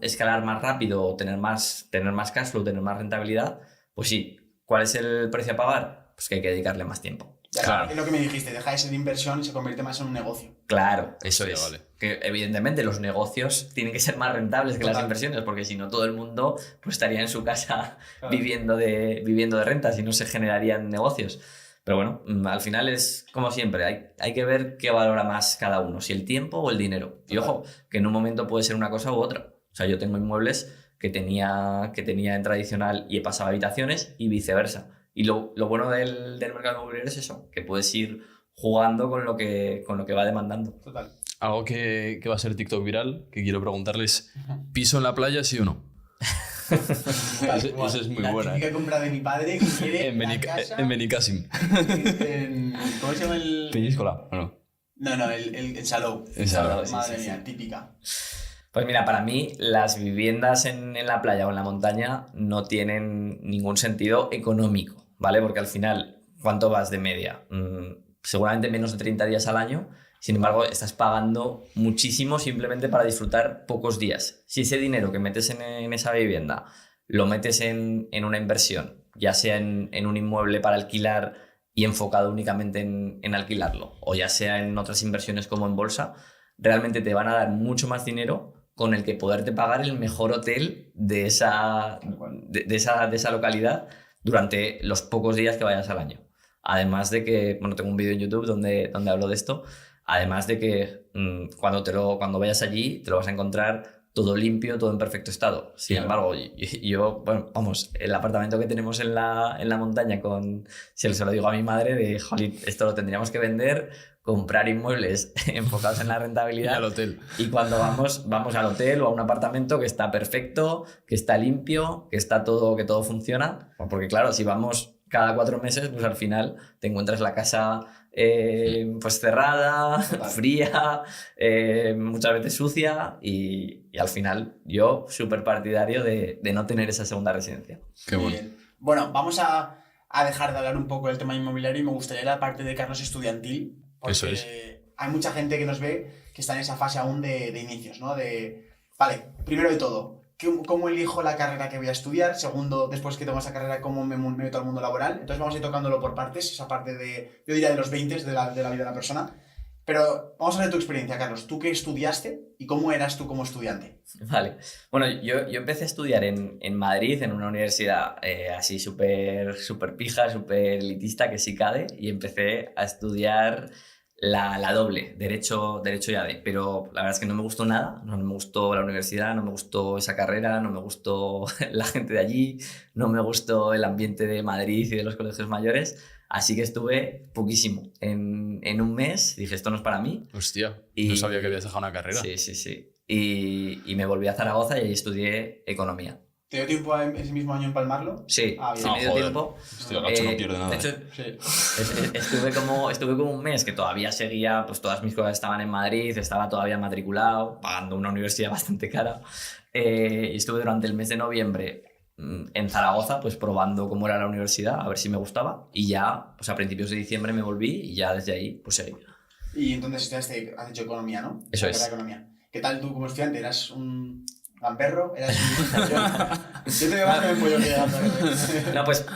escalar más rápido o tener más cash flow, tener más rentabilidad, pues sí. ¿Cuál es el precio a pagar? Pues que hay que dedicarle más tiempo. Claro. Es lo que me dijiste, deja de ser inversión y se convierte más en un negocio. Claro, eso es. Vale. Que evidentemente los negocios tienen que ser más rentables que las inversiones, porque si no todo el mundo pues estaría en su casa viviendo de rentas y no se generarían negocios. Pero bueno, al final es como siempre, hay que ver qué valora más cada uno, si el tiempo o el dinero. Y ojo, que en un momento puede ser una cosa u otra. O sea, yo tengo inmuebles que tenía en tradicional y he pasado a habitaciones y viceversa. Y lo bueno del mercado inmobiliario es eso, que puedes ir jugando con lo que va demandando. Total. Algo que va a ser TikTok viral, que quiero preguntarles, ¿piso en la playa, sí o no? Eso es muy buena. La típica compra de mi padre que quiere en Benicàssim. ¿Cómo se llama el...? Peñíscola, ¿o no? No, el Salou. El Salou, madre mía, típica. Pues mira, para mí las viviendas en la playa o en la montaña no tienen ningún sentido económico, ¿vale? Porque al final, ¿cuánto vas de media? Seguramente menos de 30 días al año. Sin embargo, estás pagando muchísimo simplemente para disfrutar pocos días. Si ese dinero que metes en esa vivienda lo metes en una inversión, ya sea en un inmueble para alquilar y enfocado únicamente en alquilarlo, o ya sea en otras inversiones como en bolsa, realmente te van a dar mucho más dinero con el que poderte pagar el mejor hotel de esa localidad durante los pocos días que vayas al año. Además de que, bueno, tengo un vídeo en YouTube donde hablo de esto, además de que cuando vayas allí te lo vas a encontrar todo limpio, todo en perfecto estado. Sin embargo, yo, bueno, vamos, el apartamento que tenemos en la montaña, se lo digo a mi madre, de, jolín, esto lo tendríamos que vender, comprar inmuebles enfocados en la rentabilidad. Y al hotel. Y cuando vamos al hotel o a un apartamento que está perfecto, que está limpio, que todo funciona. Porque claro, si vamos cada 4 meses, pues al final te encuentras la casa pues cerrada, fría, muchas veces sucia y al final yo súper partidario de no tener esa segunda residencia. Qué bueno. Bueno, vamos a dejar de hablar un poco del tema inmobiliario y me gustaría la parte de Carlos estudiantil, porque Eso es. hay mucha gente que nos ve que está en esa fase aún de inicios, ¿no? Vale, primero de todo, ¿cómo elijo la carrera que voy a estudiar? Segundo, después que tengo esa carrera, ¿cómo me meto al mundo laboral? Entonces vamos a ir tocándolo por partes, esa parte yo diría de los 20 de la vida de la persona. Pero vamos a ver tu experiencia, Carlos. ¿Tú qué estudiaste y cómo eras tú como estudiante? Vale. Bueno, yo empecé a estudiar en Madrid, en una universidad así súper pija, súper elitista, que es ICADE, y empecé a estudiar la doble, Derecho y ADE, pero la verdad es que no me gustó nada, no me gustó la universidad, no me gustó esa carrera, no me gustó la gente de allí, no me gustó el ambiente de Madrid y de los colegios mayores, así que estuve poquísimo. En un mes dije, esto no es para mí. Hostia, no sabía que habías dejado una carrera. Sí. Y me volví a Zaragoza y ahí estudié Economía. ¿Te dio tiempo ese mismo año empalmarlo? Sí, bien. sí me dio tiempo. Hostia, Gacho no pierde nada. De hecho, Sí. estuve como un mes que todavía seguía, pues todas mis cosas estaban en Madrid, estaba todavía matriculado, pagando una universidad bastante cara. Y estuve durante el mes de noviembre en Zaragoza, pues probando cómo era la universidad, a ver si me gustaba. Y ya, pues a principios de diciembre me volví y ya desde ahí, pues seguí. Y entonces has hecho economía, ¿no? Eso La es. carrera de economía. ¿Qué tal tú como estudiante? ¿Eras un gamberro? ¿Eras un yo te veo más que me pollo que gamberro. No, pues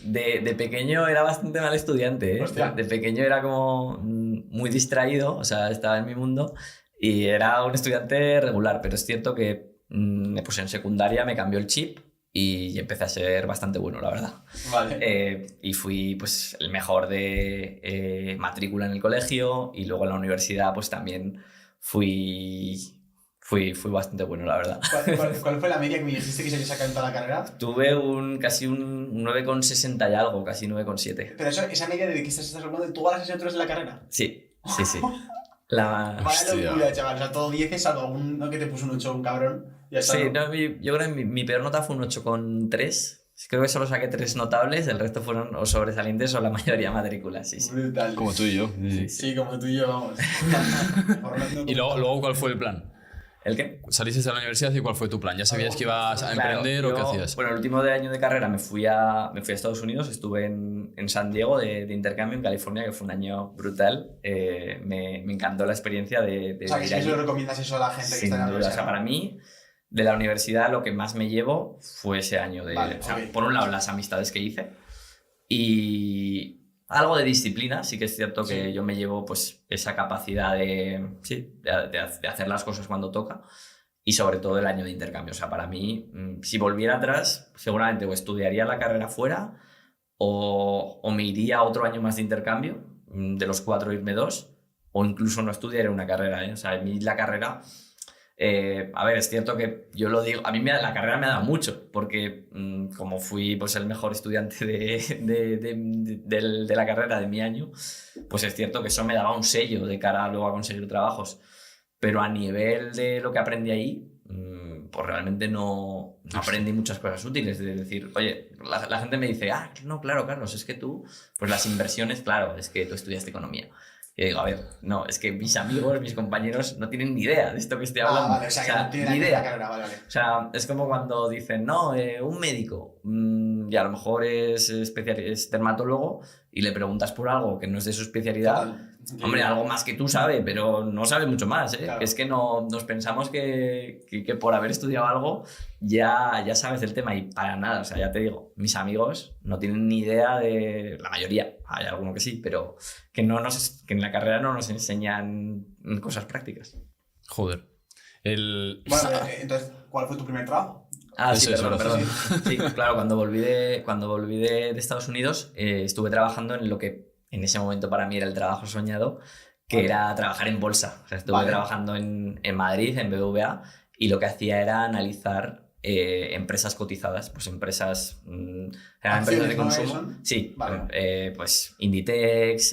de pequeño era bastante mal estudiante, ¿eh? Hostia. De pequeño era como muy distraído, o sea, estaba en mi mundo y era un estudiante regular, pero es cierto que pues en secundaria me cambió el chip y empecé a ser bastante bueno, la verdad. Vale. Y fui pues el mejor de matrícula en el colegio y luego en la universidad pues también fui bastante bueno, la verdad. ¿Cuál fue la media que me dijiste que se había sacado en toda la carrera? Tuve casi un 9,60 y algo, casi 9,7. Pero esa media de que estás hablando de todas las asignaturas de la carrera. Sí. Vaya Hostia. locura, chaval. O sea, todo 10 salvo uno que te puso un 8, un cabrón. Ya está. Sí, no, yo creo que mi peor nota fue un 8,3. Creo que solo saqué 3 notables, el resto fueron o sobresalientes o la mayoría matrículas, sí. Brutal. Como tú y yo. Sí, como tú y yo, vamos. Y luego, ¿cuál fue el plan? ¿El qué? ¿Saliste de la universidad y cuál fue tu plan? ¿Ya sabías que ibas a emprender o qué hacías? Bueno, el último año de carrera me fui a Estados Unidos, estuve en San Diego de intercambio en California, que fue un año brutal. Me encantó la experiencia de O sea, que ir sí que allí. se lo recomiendas eso a la gente que Sin está en la duda, o universidad. sea, para mí, de la universidad lo que más me llevo fue ese año. Vale, o sea, ok. por un lado, las amistades que hice y algo de disciplina. Sí que es cierto que Sí. yo me llevo pues, esa capacidad de hacer las cosas cuando toca. Y sobre todo el año de intercambio. O sea, para mí, si volviera atrás, seguramente o estudiaría la carrera fuera o me iría a otro año más de intercambio, de los 4 irme 2, o incluso no estudiaría una carrera, ¿eh? O sea, a mí la carrera... a ver, es cierto que yo lo digo, a mí la carrera me ha dado mucho, porque como fui pues, el mejor estudiante de la carrera de mi año, pues es cierto que eso me daba un sello de cara luego a conseguir trabajos. Pero a nivel de lo que aprendí ahí, pues realmente no aprendí muchas cosas útiles. De decir, oye, la gente me dice, no, claro, Carlos, es que tú, pues las inversiones, claro, es que tú estudiaste economía. Y digo, a ver, no, es que mis amigos, mis compañeros no tienen ni idea de esto que estoy hablando. Vale, o sea, que no tiene ni nada que ver idea. la carrera, vale. O sea, es como cuando dicen, no, un médico, y a lo mejor es dermatólogo, y le preguntas por algo que no es de su especialidad. Total. Hombre, algo más que tú sabe, pero no sabe mucho más, ¿eh? Claro. Es que no, nos pensamos que por haber estudiado algo ya sabes del tema y para nada. O sea, ya te digo, mis amigos no tienen ni idea de... La mayoría, hay alguno que sí, pero que en la carrera no nos enseñan cosas prácticas. Joder. Bueno, entonces, ¿cuál fue tu primer trabajo? Sí, perdón. sí. Sí, claro, cuando volví de Estados Unidos, estuve trabajando en lo que en ese momento para mí era el trabajo soñado, que era trabajar en bolsa. O sea, estuve trabajando en Madrid, en BBVA, y lo que hacía era analizar empresas cotizadas, pues empresas, eran empresas de consumo. Sí, vale. Pues Inditex,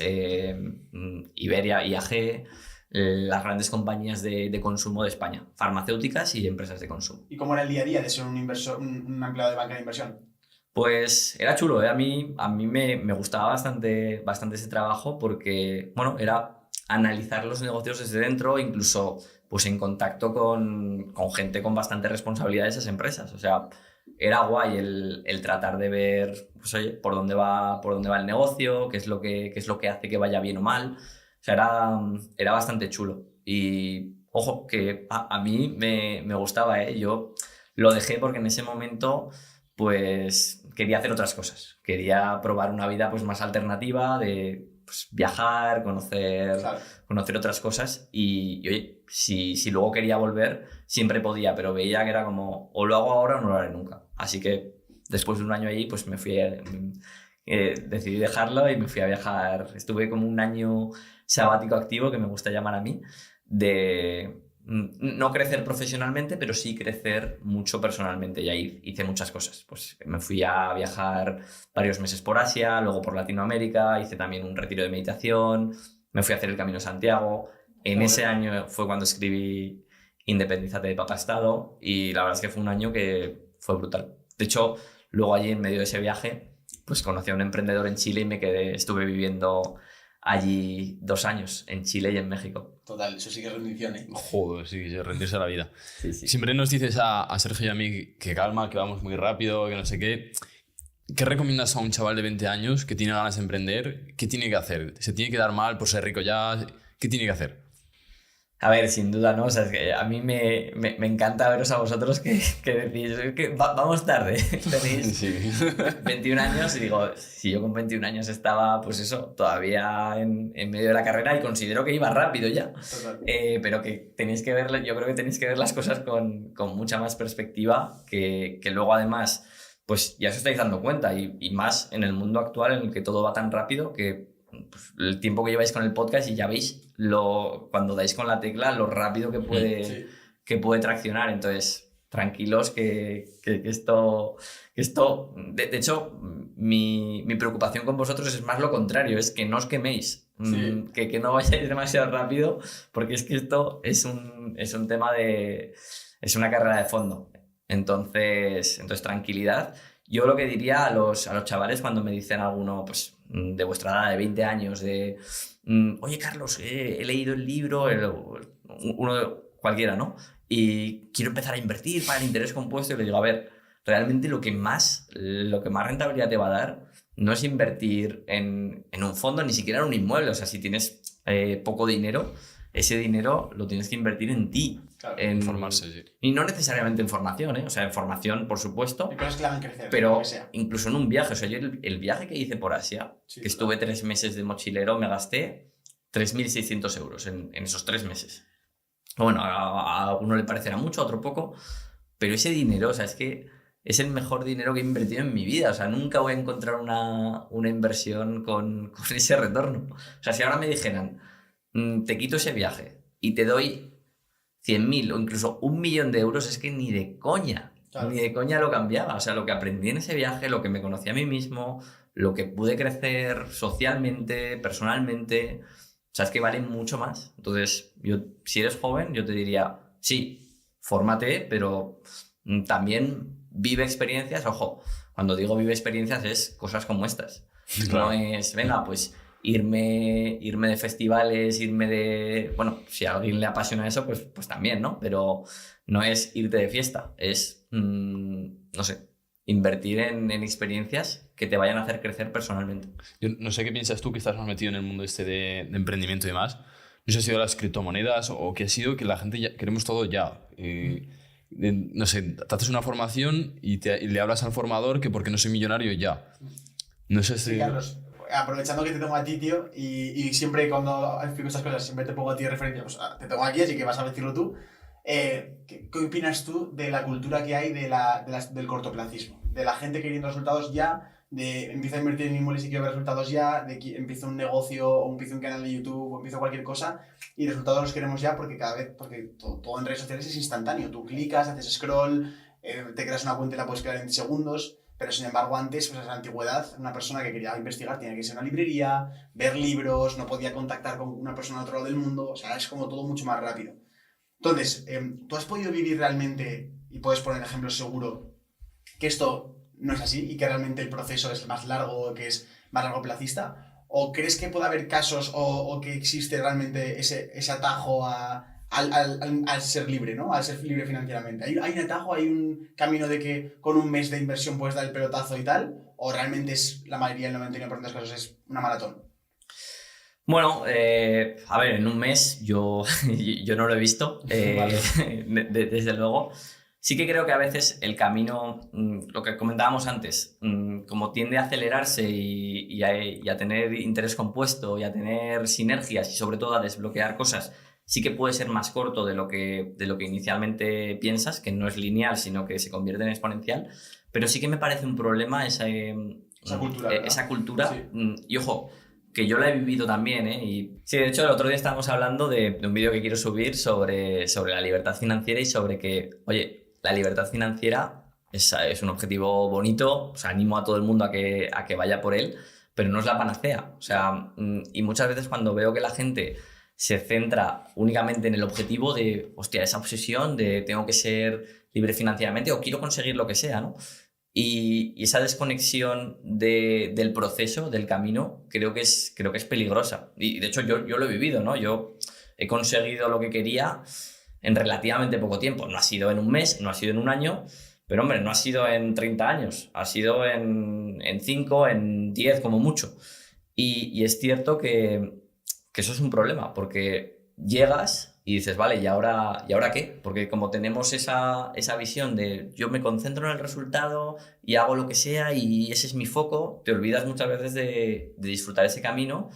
Iberia, IAG, las grandes compañías de consumo de España, farmacéuticas y empresas de consumo. ¿Y cómo era el día a día de ser un empleado de banca de inversión? Pues era chulo, ¿eh? A mí me gustaba bastante ese trabajo porque, bueno, era analizar los negocios desde dentro, incluso pues en contacto con gente con bastante responsabilidad de esas empresas. O sea, era guay el tratar de ver, pues oye, por dónde va el negocio, qué es lo que hace que vaya bien o mal. O sea, era bastante chulo. Y, ojo, que a mí me gustaba, ¿eh? Yo lo dejé porque en ese momento, pues, quería hacer otras cosas. Quería probar una vida, pues, más alternativa, de pues, viajar, conocer otras cosas. Y oye, si luego quería volver, siempre podía, pero veía que era como, o lo hago ahora o no lo haré nunca. Así que, después de un año allí, pues, decidí dejarlo y me fui a viajar. Estuve como un año sabático activo, que me gusta llamar a mí, de no crecer profesionalmente, pero sí crecer mucho personalmente. Y ahí hice muchas cosas. Pues me fui a viajar varios meses por Asia, luego por Latinoamérica, hice también un retiro de meditación, me fui a hacer el Camino de Santiago. En ese año fue cuando escribí Independízate de Papá Estado, y la verdad es que fue un año que fue brutal. De hecho, luego allí en medio de ese viaje, pues conocí a un emprendedor en Chile y estuve viviendo allí 2 años, en Chile y en México. Total, eso sí que es rendición, ¿eh? Joder, sí, rendirse a la vida. Sí. Siempre nos dices a Sergio y a mí que calma, que vamos muy rápido, que no sé qué. ¿Qué recomiendas a un chaval de 20 años que tiene ganas de emprender? ¿Qué tiene que hacer? ¿Se tiene que dar mal por ser rico ya? ¿Qué tiene que hacer? A ver, sin duda, ¿no? O sea, es que a mí me encanta veros a vosotros que decís que vamos tarde. Tenéis 21 años y digo, si yo con 21 años estaba, pues eso, todavía en medio de la carrera y considero que iba rápido ya. Pero que tenéis que ver, yo creo que tenéis que ver las cosas con mucha más perspectiva, que luego además, pues ya os estáis dando cuenta, y más en el mundo actual en el que todo va tan rápido que pues, el tiempo que lleváis con el podcast y ya veis cuando dais con la tecla lo rápido que puede traccionar. Entonces, tranquilos que esto de hecho, mi preocupación con vosotros es más lo contrario, es que no os queméis, que no vayáis demasiado rápido, porque es que esto es un tema es una carrera de fondo. Entonces tranquilidad. Yo lo que diría a los chavales cuando me dicen alguno, pues, de vuestra edad, de 20 años, oye, Carlos, he leído el libro, cualquiera, ¿no? Y quiero empezar a invertir para el interés compuesto, y le digo, a ver, realmente lo que más rentabilidad te va a dar no es invertir en un fondo, ni siquiera en un inmueble. O sea, si tienes poco dinero, ese dinero lo tienes que invertir en ti. Claro, en formarse, sí. Y no necesariamente en formación, ¿eh? O sea, en formación, por supuesto. Y cosas que le hagan crecer. Pero incluso en un viaje. O sea, yo el viaje que hice por Asia, que estuve 3 meses de mochilero, me gasté 3.600 euros en esos 3 meses. Bueno, a uno le parecerá mucho, a otro poco. Pero ese dinero, o sea, es que es el mejor dinero que he invertido en mi vida. O sea, nunca voy a encontrar una inversión con ese retorno. O sea, si ahora me dijeran, te quito ese viaje y te doy 100.000 o incluso 1.000.000 de euros, es que ni de coña lo cambiaba. O sea, lo que aprendí en ese viaje, lo que me conocí a mí mismo, lo que pude crecer socialmente, personalmente, o sea, es que vale mucho más. Entonces, si eres joven, yo te diría, sí, fórmate, pero también vive experiencias. Ojo, cuando digo vive experiencias es cosas como estas. Claro. No es, venga, pues irme de festivales, bueno, si a alguien le apasiona eso, pues también, ¿no? Pero no es irte de fiesta, es, no sé, invertir en experiencias que te vayan a hacer crecer personalmente. Yo no sé qué piensas tú, que estás más metido en el mundo de emprendimiento y demás. No sé si ha sido las criptomonedas o qué ha sido que la gente queremos todo ya. No sé, te haces una formación y le hablas al formador que porque no soy millonario ya. No sé si... Sí, Carlos, aprovechando que te tengo a ti, tío, y siempre cuando explico estas cosas, siempre te pongo a ti de referencia, pues te tengo aquí, así que vas a decirlo tú. ¿Qué opinas tú de la cultura que hay del cortoplacismo? De la gente queriendo resultados ya, de empiezo a invertir en inmuebles y quiero ver resultados ya, de que empiezo un negocio o empiezo un canal de YouTube o empiezo cualquier cosa y resultados los queremos ya porque porque todo en redes sociales es instantáneo. Tú clicas, haces scroll, te creas una cuenta y la puedes crear en segundos. Pero sin embargo antes, pues en la antigüedad, una persona que quería investigar tenía que irse a una librería, ver libros, no podía contactar con una persona de otro lado del mundo, o sea, es como todo mucho más rápido. Entonces, ¿tú has podido vivir realmente, y puedes poner ejemplos seguro, que esto no es así y que realmente el proceso es más largo, que es más largoplacista? ¿O crees que puede haber casos o que existe realmente ese atajo al ser libre, ¿no? Al ser libre financieramente? ¿Hay un atajo, hay un camino de que con un mes de inversión puedes dar el pelotazo y tal? ¿O realmente es la mayoría, el 99% de los casos, es una maratón? Bueno, a ver, en un mes yo no lo he visto, desde luego. Sí que creo que a veces el camino, lo que comentábamos antes, como tiende a acelerarse y a tener interés compuesto y a tener sinergias y sobre todo a desbloquear cosas, sí que puede ser más corto de lo que inicialmente piensas, que no es lineal, sino que se convierte en exponencial. Pero sí que me parece un problema esa cultura, ¿verdad? Esa cultura. Sí. Y ojo, que yo la he vivido también, ¿eh? Y sí, de hecho, el otro día estábamos hablando de un vídeo que quiero subir sobre la libertad financiera y sobre que, oye, la libertad financiera es un objetivo bonito, o sea, animo a todo el mundo a que vaya por él, pero no es la panacea. O sea, y muchas veces cuando veo que la gente se centra únicamente en el objetivo de, hostia, esa obsesión de tengo que ser libre financieramente o quiero conseguir lo que sea, ¿no? Y esa desconexión del proceso, del camino, creo que es peligrosa. Y de hecho yo lo he vivido, ¿no? Yo he conseguido lo que quería en relativamente poco tiempo. No ha sido en un mes, no ha sido en un año, pero hombre, no ha sido en 30 años. Ha sido en 5, en 10 como mucho. Y es cierto que eso es un problema, porque llegas y dices, vale, ¿y ahora qué? Porque como tenemos esa visión de yo me concentro en el resultado y hago lo que sea y ese es mi foco, te olvidas muchas veces de disfrutar ese camino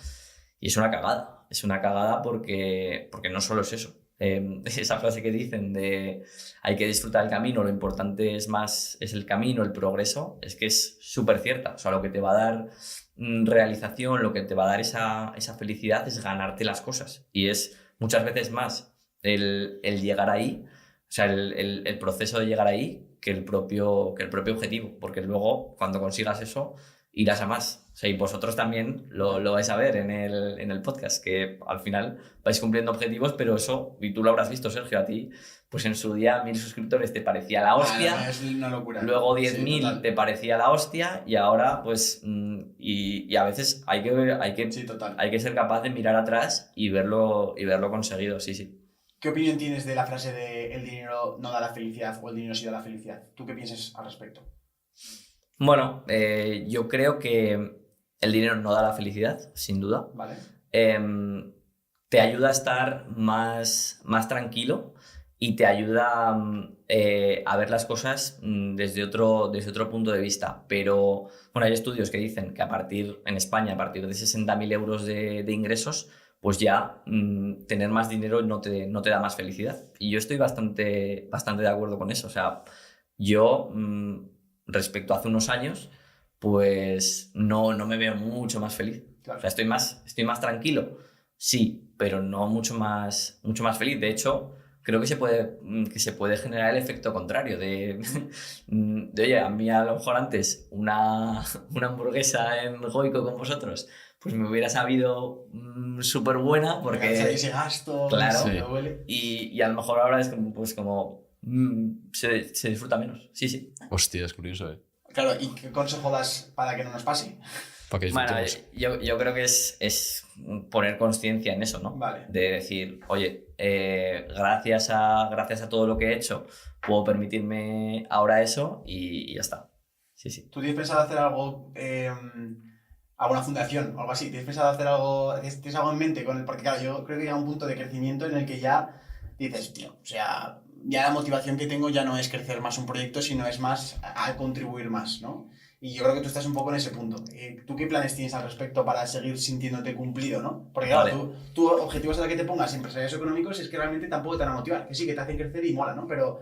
y es una cagada. Es una cagada porque no solo es eso. Esa frase que dicen de hay que disfrutar el camino, lo importante es el camino, el progreso, es que es súper cierta. O sea, lo que te va a dar realización, lo que te va a dar esa felicidad es ganarte las cosas y es muchas veces más el llegar ahí, o sea, el proceso de llegar ahí que el propio objetivo, porque luego cuando consigas eso irás a más. O sea, y vosotros también lo vais a ver en el podcast, que al final vais cumpliendo objetivos, pero eso, y tú lo habrás visto, Sergio, a ti, pues en su día 1000 suscriptores te parecía la hostia, no, es una locura. luego 10.000 sí, te parecía la hostia, y ahora pues, y a veces hay que ser capaz de mirar atrás y verlo conseguido, sí. ¿Qué opinión tienes de la frase de el dinero no da la felicidad o el dinero sí da la felicidad? ¿Tú qué piensas al respecto? Bueno, yo creo que el dinero no da la felicidad, sin duda. Vale. Te ayuda a estar más tranquilo y te ayuda a ver las cosas desde otro punto de vista. Pero bueno, hay estudios que dicen que en España, a partir de 60.000 euros de ingresos, pues ya tener más dinero no te da más felicidad. Y yo estoy bastante de acuerdo con eso. O sea, yo, respecto a hace unos años, pues no me veo mucho más feliz. Claro. O sea, estoy más tranquilo, sí, pero no mucho más feliz. De hecho, creo que se puede generar el efecto contrario de oye, a mí a lo mejor antes una hamburguesa en Goico con vosotros, pues me hubiera sabido súper buena porque ese gasto, claro, sí. Me duele. Y a lo mejor ahora es como se disfruta menos. Sí. Hostia, es curioso, ¿eh? Claro, ¿y qué consejo das para que no nos pase? Para que Bueno, disfrutemos. yo creo que es poner conciencia en eso, ¿no? Vale. De decir, oye, gracias a todo lo que he hecho, puedo permitirme ahora eso y ya está. Sí. ¿Tú tienes pensado hacer algo, alguna fundación o algo así? ¿Tienes pensado hacer algo, tienes algo en mente con el? Porque claro, yo creo que llega un punto de crecimiento en el que ya dices, tío, o sea, ya la motivación que tengo ya no es crecer más un proyecto, sino es más a contribuir más, ¿no? Y yo creo que tú estás un poco en ese punto. ¿Tú qué planes tienes al respecto para seguir sintiéndote cumplido, no? Porque claro, Vale. tú objetivos a los que te pongas empresarios económicos es que realmente tampoco te van a motivar. Que sí, que te hacen crecer y mola, ¿no? Pero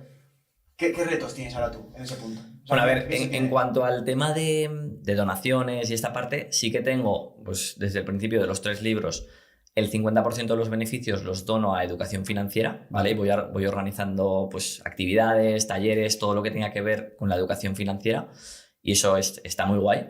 ¿qué retos tienes ahora tú en ese punto? O sea, Bueno, a ver, ¿qué se en tiene? cuanto al tema de donaciones y esta parte, sí que tengo, pues desde el principio de los 3 libros, el 50% de los beneficios los dono a educación financiera, ¿vale? Y voy organizando pues actividades, talleres, todo lo que tenga que ver con la educación financiera y eso está muy guay.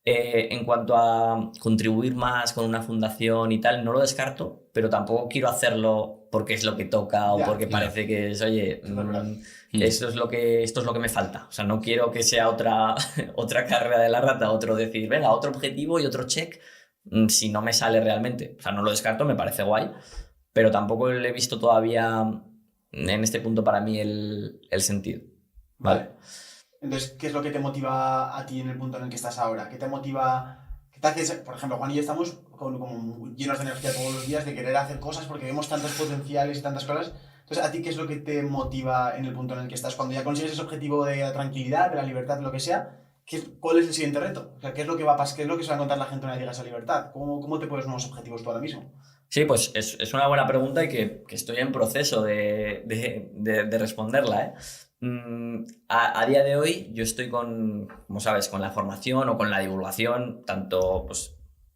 En cuanto a contribuir más con una fundación y tal, no lo descarto, pero tampoco quiero hacerlo porque es lo que toca o Ya, porque ya. parece que es, oye, Claro. esto es lo que me falta. O sea, no quiero que sea otra, otra carrera de la rata, otro decir, venga, otro objetivo y otro check, si no me sale realmente. O sea, no lo descarto, me parece guay, pero tampoco le he visto todavía en este punto para mí el sentido. ¿Vale? Entonces, ¿qué es lo que te motiva a ti en el punto en el que estás ahora? ¿Qué te motiva? ¿Qué te haces? Por ejemplo, Juan y yo estamos como llenos de energía todos los días de querer hacer cosas porque vemos tantos potenciales y tantas cosas. Entonces, ¿a ti qué es lo que te motiva en el punto en el que estás? Cuando ya consigues ese objetivo de la tranquilidad, de la libertad, de lo que sea, ¿cuál es el siguiente reto? O sea, ¿qué es lo que va a pasar? ¿Qué es lo que se va a encontrar la gente una vez llegue a esa libertad? ¿Cómo te pones nuevos objetivos tú ahora mismo? Sí, pues es una buena pregunta y que estoy en proceso de responderla, ¿eh? A día de hoy yo estoy como sabes, con la formación o con la divulgación, tanto pues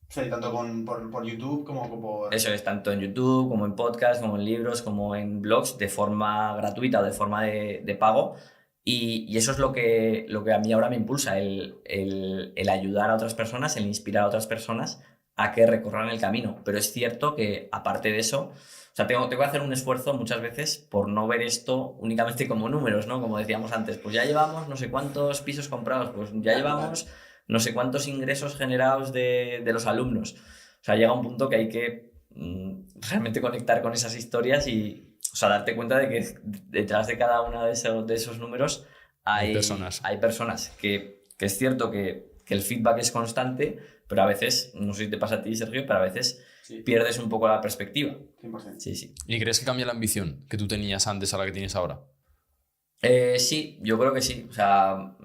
O sea, tanto por YouTube como por... eso es, tanto en YouTube como en podcast, como en libros, como en blogs, de forma gratuita o de forma de pago. Y eso es lo que a mí ahora me impulsa, el ayudar a otras personas, el inspirar a otras personas a que recorran el camino. Pero es cierto que, aparte de eso, o sea, tengo que hacer un esfuerzo muchas veces por no ver esto únicamente como números, ¿no? Como decíamos antes, pues ya llevamos no sé cuántos pisos comprados, pues ya llevamos no sé cuántos ingresos generados de los alumnos. O sea, llega un punto que hay que realmente conectar con esas historias y, o sea, darte cuenta de que detrás de cada uno de esos números Hay personas. hay personas que es cierto que el feedback es constante, pero a veces, no sé si te pasa a ti, Sergio, pero a veces Sí, pierdes un poco la perspectiva. 100%. Sí, sí. ¿Y crees que cambia la ambición que tú tenías antes a la que tienes ahora? Sí, yo creo que sí. O sea,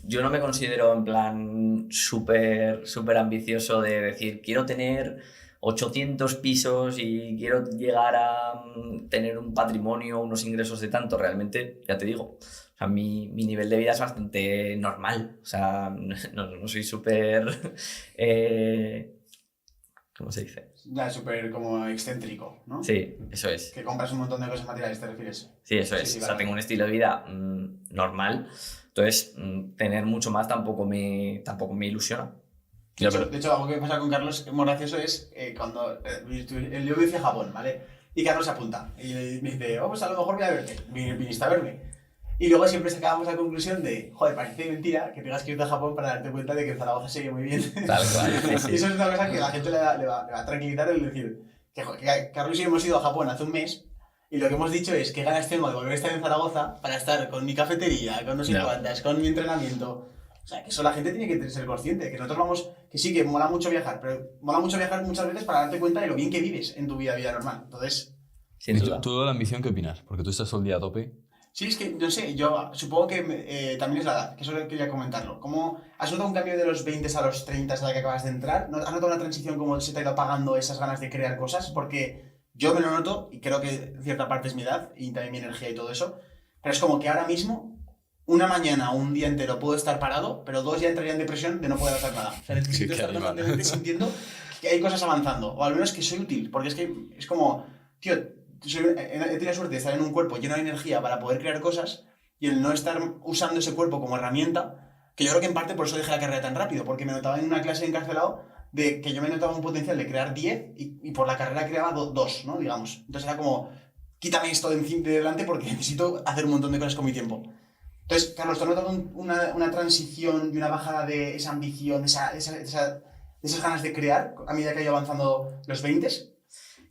yo no me considero en plan súper ambicioso de decir, quiero tener 800 pisos y quiero llegar a tener un patrimonio, unos ingresos de tanto. Realmente, ya te digo, o sea, mi nivel de vida es bastante normal. O sea, no soy súper... ¿cómo se dice? Ya, súper como excéntrico, ¿no? Sí, eso es. Que compras un montón de cosas materiales, ¿te refieres? Sí, eso Sí, es. sí, O sea, vale. tengo un estilo de vida normal. Entonces, tener mucho más tampoco me ilusiona. De hecho, algo que pasa con Carlos muy gracioso es cuando yo me fui a Japón, ¿vale? Y Carlos se apunta y me dice, oh, pues a lo mejor voy a verte, viniste a verme. Y luego siempre sacábamos la conclusión de, joder, parece mentira que tengas que irte a Japón para darte cuenta de que en Zaragoza se oye muy bien. Tal cual. Sí, Y sí. eso es una cosa que a la gente le va a tranquilizar el decir que, joder, que Carlos y yo hemos ido a Japón hace un mes y lo que hemos dicho es que ganas tengo de volver a estar en Zaragoza para estar con mi cafetería, con no sé Ya. cuántas, con mi entrenamiento. O sea, que eso la gente tiene que ser consciente, que nosotros vamos, que sí, que mola mucho viajar, pero mola mucho viajar muchas veces para darte cuenta de lo bien que vives en tu vida normal. Entonces, Sin ¿Y duda. tú de la ambición qué opinas? Porque tú estás todo el día a tope. sí, es que, no sé, yo supongo que también es la edad, que eso quería comentarlo. ¿Cómo has notado un cambio de los 20 a los 30 a la que acabas de entrar? ¿Has notado una transición como se te ha ido apagando esas ganas de crear cosas? Porque yo me lo noto, y creo que en cierta parte es mi edad, y también mi energía y todo eso, pero es como que ahora mismo, una mañana o un día entero puedo estar parado, pero 2 ya entraría en depresión de no poder hacer nada. O sea, necesito qué estar animal. constantemente sintiendo que hay cosas avanzando, o al menos que soy útil, porque es que es como, tío, he tenido suerte de estar en un cuerpo lleno de energía para poder crear cosas y el no estar usando ese cuerpo como herramienta, que yo creo que en parte por eso dejé la carrera tan rápido, porque me notaba en una clase encarcelado de que yo me notaba un potencial de crear 10 y por la carrera creaba 2, ¿no? Digamos. Entonces era como, quítame esto de delante porque necesito hacer un montón de cosas con mi tiempo. Entonces, Carlos, ¿te has notado una transición y una bajada de esa ambición, de esas ganas de crear a medida que ha ido avanzando los 20?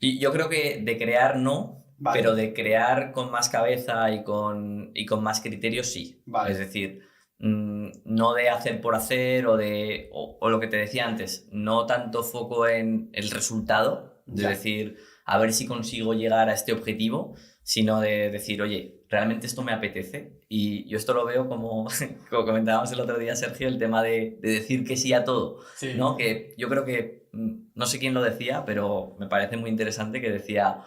Y yo creo que de crear no, Vale. pero de crear con más cabeza y con más criterios sí. Vale. Es decir, no de hacer por hacer o lo que te decía antes, no tanto foco en el resultado, de Ya. decir, a ver si consigo llegar a este objetivo, sino de decir, oye, realmente esto me apetece y yo esto lo veo como comentábamos el otro día, Sergio, el tema de decir que sí a todo, Sí. ¿no? Que yo creo que, no sé quién lo decía, pero me parece muy interesante que decía,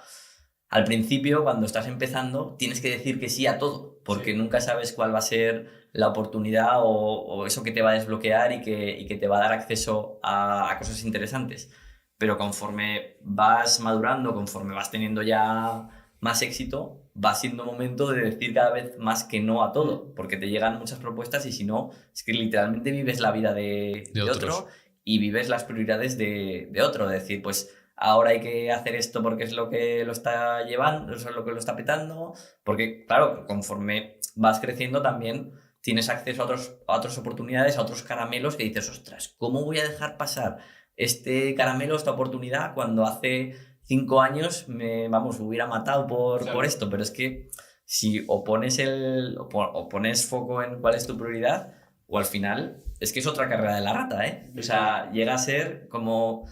al principio, cuando estás empezando, tienes que decir que sí a todo, porque nunca sabes cuál va a ser la oportunidad o eso que te va a desbloquear y que te va a dar acceso a cosas interesantes. Pero conforme vas madurando, conforme vas teniendo ya más éxito, va siendo momento de decir cada vez más que no a todo, porque te llegan muchas propuestas y si no, es que literalmente vives la vida de otro y vives las prioridades de otro. Es decir, pues ahora hay que hacer esto porque es lo que lo está llevando, eso es lo que lo está petando, porque claro, conforme vas creciendo también tienes acceso a otras oportunidades, a otros caramelos que dices, ostras, ¿cómo voy a dejar pasar este caramelo, esta oportunidad, cuando hace 5 años me hubiera matado por esto? Pero es que si o pones foco en cuál es tu prioridad, o al final es que es otra carrera de la rata, ¿eh? O sea, llega a ser como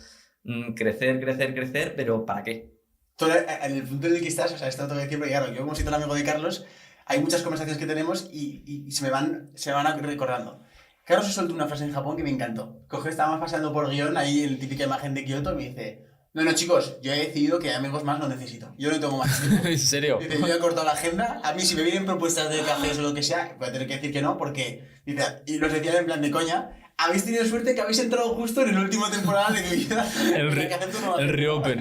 crecer, pero ¿para qué? Tú, en el punto en el que estás, o sea, esto lo tengo que decir, porque claro, yo como soy tan amigo de Carlos, hay muchas conversaciones que tenemos y se me van recordando. Carlos se soltó una frase en Japón que me encantó. Estábamos pasando por guión, ahí en la típica imagen de Kioto, y me dice, no, chicos, yo he decidido que amigos más no necesito. Yo no tengo más tiempo. ¿En serio? Dice, yo he cortado la agenda. A mí, si me vienen propuestas de cafés o lo que sea, voy a tener que decir que no, porque, dice, y los decía en plan de coña, habéis tenido suerte que habéis entrado justo en la última temporada de mi vida. El reopen.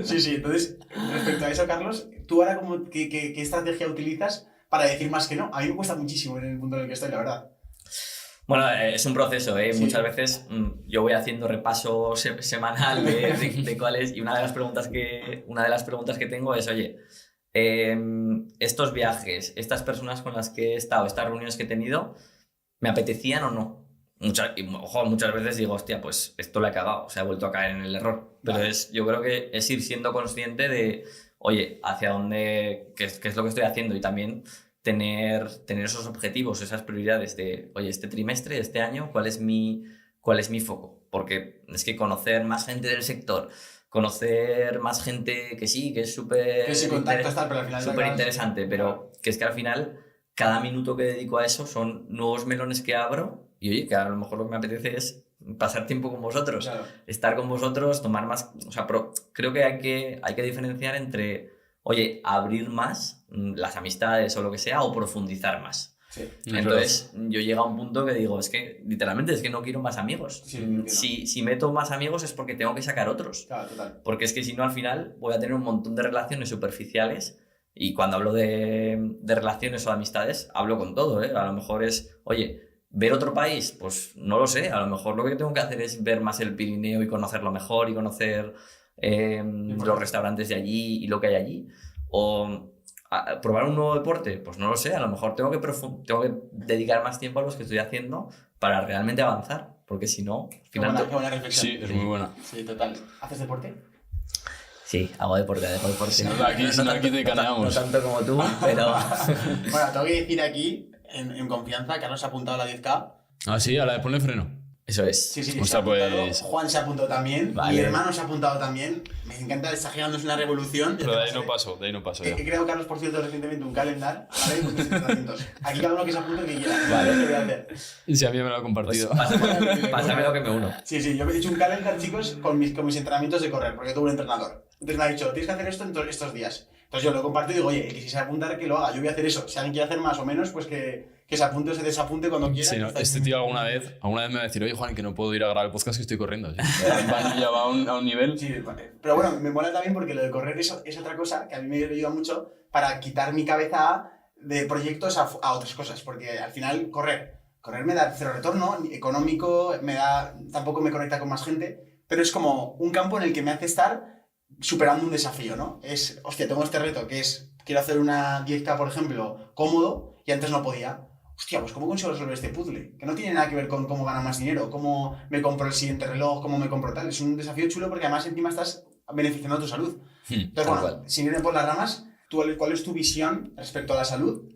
Sí, entonces, respecto a eso, Carlos, tú ahora, ¿qué estrategia utilizas para decir más que no? A mí me cuesta muchísimo en el punto en el que estoy, la verdad. Bueno, es un proceso, ¿eh? Sí. Muchas veces yo voy haciendo repaso semanal de cuál es, y una de las preguntas que tengo es, oye, estos viajes, estas personas con las que he estado, estas reuniones que he tenido, ¿me apetecían o no? Muchas veces digo, hostia, pues esto lo he cagado, o sea, he vuelto a caer en el error. Pero Vale. yo creo que es ir siendo consciente de, oye, hacia dónde, qué es lo que estoy haciendo, y también tener esos objetivos, esas prioridades de, oye, este trimestre, este año, ¿cuál es mi foco? Porque es que conocer más gente del sector, conocer más gente que sí, que es súper interesante, pero que es que al final cada minuto que dedico a eso son nuevos melones que abro y, oye, que a lo mejor lo que me apetece es pasar tiempo con vosotros, Claro. estar con vosotros, tomar más... O sea, creo que hay que diferenciar entre, oye, abrir más las amistades o lo que sea, o profundizar más. Sí. Entonces, yo llego a un punto que digo, es que literalmente es que no quiero más amigos. Sí, Si meto más amigos es porque tengo que sacar otros. Claro, total. Porque es que si no, al final voy a tener un montón de relaciones superficiales. Y cuando hablo de relaciones o de amistades, hablo con todo, ¿eh? A lo mejor es, oye, ¿ver otro país? Pues no lo sé. A lo mejor lo que tengo que hacer es ver más el Pirineo y conocerlo mejor y conocer los restaurantes de allí y lo que hay allí. O probar un nuevo deporte, pues no lo sé. A lo mejor tengo que dedicar más tiempo a los que estoy haciendo para realmente avanzar. Porque si no, al final... Qué buena reflexión. Sí, es muy buena. Sí, total. ¿Haces deporte? Sí, hago deporte. Si no, aquí te caneamos. No tanto como tú, pero... Bueno, tengo que decir aquí, en confianza, Carlos se ha apuntado a la 10K. Ah, sí, a la de ponle freno. Eso es. Sí, Ostras, se ha apuntado. pues- Juan se ha apuntado también. Vale. Mi hermano se ha apuntado también. Me encanta, está generándose una revolución. Pero de ahí no paso ya. He creado, Carlos, por cierto, recientemente un calendar. ¿Vale? Con mis entrenamientos. Aquí cada uno que se apunte que quiera. Vale. Lo voy a hacer. Y si a mí me lo ha Pues compartido. pásame lo que me uno. Sí, yo me he hecho un calendar, chicos, con mis entrenamientos de correr, porque tengo un entrenador. Entonces me ha dicho, tienes que hacer esto en estos días. Entonces yo lo comparto y digo, oye, el que si se apunta, que lo haga. Yo voy a hacer eso. Si alguien quiere hacer más o menos, pues que se apunte o se desapunte cuando quiera. Sí, no, este tío alguna vez me va a decir, oye Juan, que no puedo ir a grabar el podcast que estoy corriendo. Ya va a un nivel. Sí, vale. Pero bueno, me mola también porque lo de correr es otra cosa que a mí me ayuda mucho para quitar mi cabeza de proyectos a otras cosas. Porque al final, correr me da cero retorno económico, tampoco me conecta con más gente, pero es como un campo en el que me hace estar superando un desafío, ¿no? Hostia, tengo este reto que es, quiero hacer una 10K, por ejemplo, cómodo, y antes no podía. Hostia, pues ¿cómo consigo resolver este puzzle? Que no tiene nada que ver con cómo ganar más dinero, cómo me compro el siguiente reloj, cómo me compro tal. Es un desafío chulo porque además encima estás beneficiando a tu salud. Entonces, bueno, sin ir por las ramas, ¿cuál es tu visión respecto a la salud?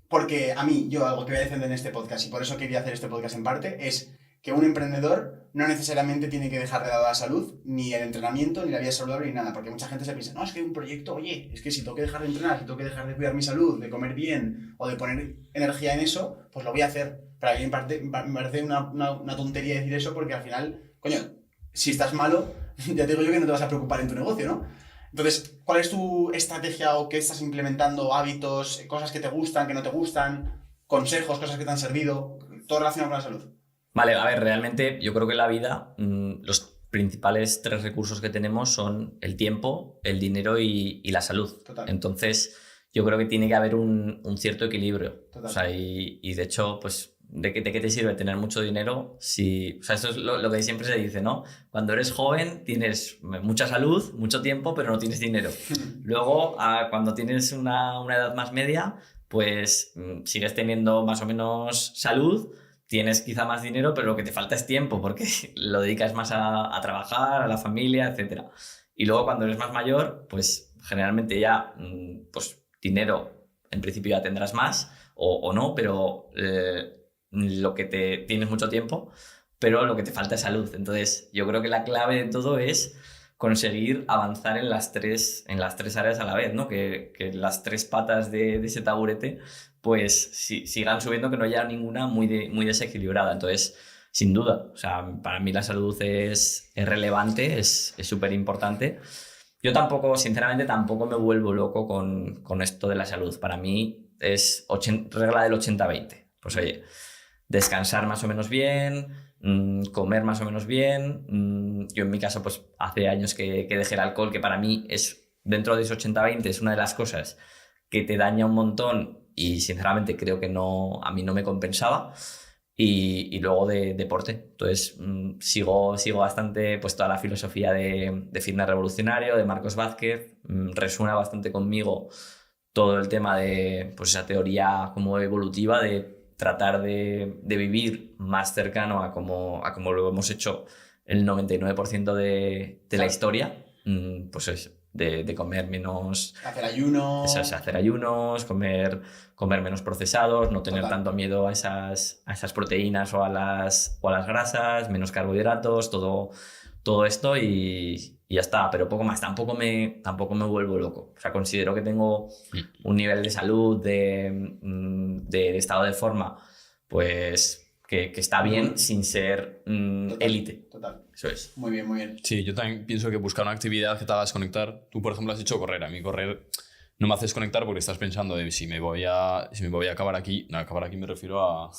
Porque a mí, algo que voy a defender en este podcast, y por eso quería hacer este podcast en parte, es que un emprendedor no necesariamente tiene que dejar de lado la salud, ni el entrenamiento, ni la vida saludable, ni nada, porque mucha gente se piensa, no, es que un proyecto, oye, es que si tengo que dejar de entrenar, si tengo que dejar de cuidar mi salud, de comer bien, o de poner energía en eso, pues lo voy a hacer. Pero a mí me parece una tontería decir eso, porque al final, coño, si estás malo, ya te digo yo que no te vas a preocupar en tu negocio, ¿no? Entonces, ¿cuál es tu estrategia o qué estás implementando? Hábitos, cosas que te gustan, que no te gustan, consejos, cosas que te han servido, todo relacionado con la salud. Vale, a ver, realmente yo creo que en la vida los principales 3 recursos que tenemos son el tiempo, el dinero y la salud. Total. Entonces, yo creo que tiene que haber un cierto equilibrio. Total. O sea, y de hecho, pues, ¿de qué te sirve tener mucho dinero? Si, o sea, eso es lo que siempre se dice, ¿no? Cuando eres joven tienes mucha salud, mucho tiempo, pero no tienes dinero. Luego, cuando tienes una edad más media, pues sigues teniendo más o menos salud, tienes quizá más dinero, pero lo que te falta es tiempo, porque lo dedicas más a trabajar, a la familia, etc. Y luego cuando eres más mayor, pues generalmente ya, pues dinero en principio ya tendrás más, o no, pero lo que tienes mucho tiempo, pero lo que te falta es salud. Entonces yo creo que la clave de todo es conseguir avanzar en las tres áreas a la vez, ¿no? Que las 3 patas de ese taburete pues sigan subiendo, que no haya ninguna muy desequilibrada. Entonces, sin duda, o sea, para mí la salud es relevante, es súper importante. Yo sinceramente tampoco me vuelvo loco con esto de la salud. Para mí es regla del 80-20. Pues oye, descansar más o menos bien, comer más o menos bien. Yo en mi caso, pues hace años que dejé el alcohol, que para mí es, dentro de ese 80-20, es una de las cosas que te daña un montón y sinceramente creo que a mí no me compensaba. Y luego de deporte. Entonces sigo bastante pues toda la filosofía de fitness revolucionario, de Marcos Vázquez. Resuena bastante conmigo todo el tema de pues esa teoría como evolutiva de tratar de vivir más cercano a como lo hemos hecho el 99% de la historia. Pues es de comer menos... Hacer ayunos... hacer ayunos, comer menos procesados, no tener Total. tanto miedo a esas proteínas o a las grasas, menos carbohidratos, todo esto y ya está. Pero poco más, tampoco me vuelvo loco. O sea, considero que tengo un nivel de salud, de estado de forma, pues... Que está bien sin ser élite. Total. Eso es. Muy bien, muy bien. Sí, yo también pienso que buscar una actividad que te haga desconectar. Tú, por ejemplo, has dicho correr. A mí correr no me hace desconectar porque estás pensando de si me voy a acabar aquí. No, acabar aquí me refiero a...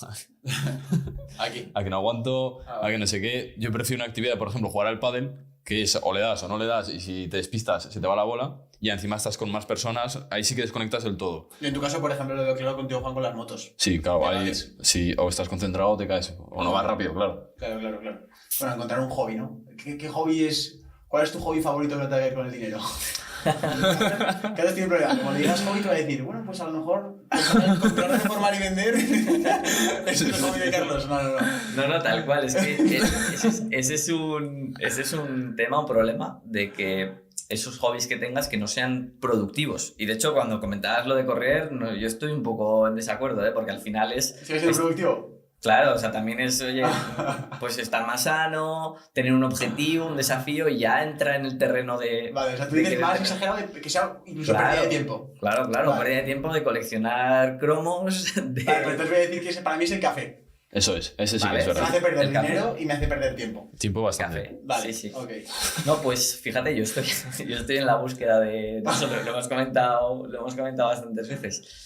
Aquí. a que no aguanto, a que no sé qué. Yo prefiero una actividad, por ejemplo, jugar al pádel, que es o le das o no le das y si te despistas se te va la bola y encima estás con más personas, ahí sí que desconectas del todo. Yo en tu caso, por ejemplo, lo veo claro contigo, Juan, con las motos. Sí, claro, Te ahí caes. sí, o estás concentrado o te caes, o no vas rápido, claro. Claro. Bueno, encontrar un hobby, ¿no? ¿Qué hobby es...? ¿Cuál es tu hobby favorito que no tenga que ver con el dinero? Claro, estoy en problema. Como le digas hobby, te va a decir, bueno, pues a lo mejor comprar, reformar y vender es el hobby de Carlos. No, tal cual. Es que ese es un tema, un problema de que esos hobbies que tengas que no sean productivos. Y de hecho, cuando comentabas lo de correr, yo estoy un poco en desacuerdo, porque al final ¿Sigues siendo productivo? Claro, o sea, también es, oye, pues estar más sano, tener un objetivo, un desafío y ya entra en el terreno de... Vale, o sea, tú dices más exagerado de que sea incluso pérdida de tiempo. Claro, Vale. pérdida de tiempo de coleccionar cromos. Vale, pero entonces voy a decir que para mí es el café. Eso es, ese sí Vale, que es Me verdad. hace perder El café. dinero y me hace perder tiempo. Tiempo bastante. Café. Vale, Sí. ok. No, pues fíjate, yo estoy en la búsqueda de eso, lo hemos comentado bastantes veces.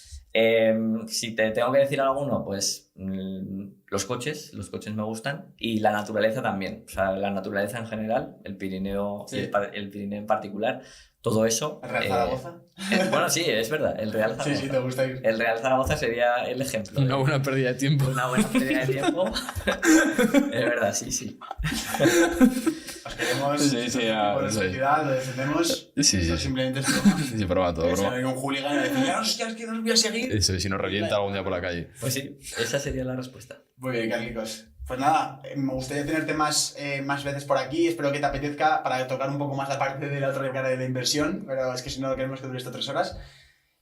Si te tengo que decir alguno, pues los coches me gustan y la naturaleza también. O sea, la naturaleza en general, el Pirineo Sí. y el Pirineo en particular, todo eso. ¿El Real Zaragoza? Bueno, sí, es verdad, el Real Zaragoza. Sí, te gusta ir. El Real Zaragoza sería el ejemplo. Una buena pérdida de tiempo. Una buena pérdida de tiempo. Es verdad, sí. Os queremos Sí, por sí. nuestra ciudad, lo defendemos. Sí. Eso simplemente es broma. Sí, broma, todo Que se broma. venga un hooligan y decir, hostia, es que no os voy a seguir. Eso, si nos revienta algún día por la calle. Pues sí, esa sería la respuesta. Muy bien, Carlicos. Pues nada, me gustaría tenerte más veces por aquí. Espero que te apetezca para tocar un poco más la parte de la otra cara de la inversión, pero es que si no, queremos que dure esto 3 horas.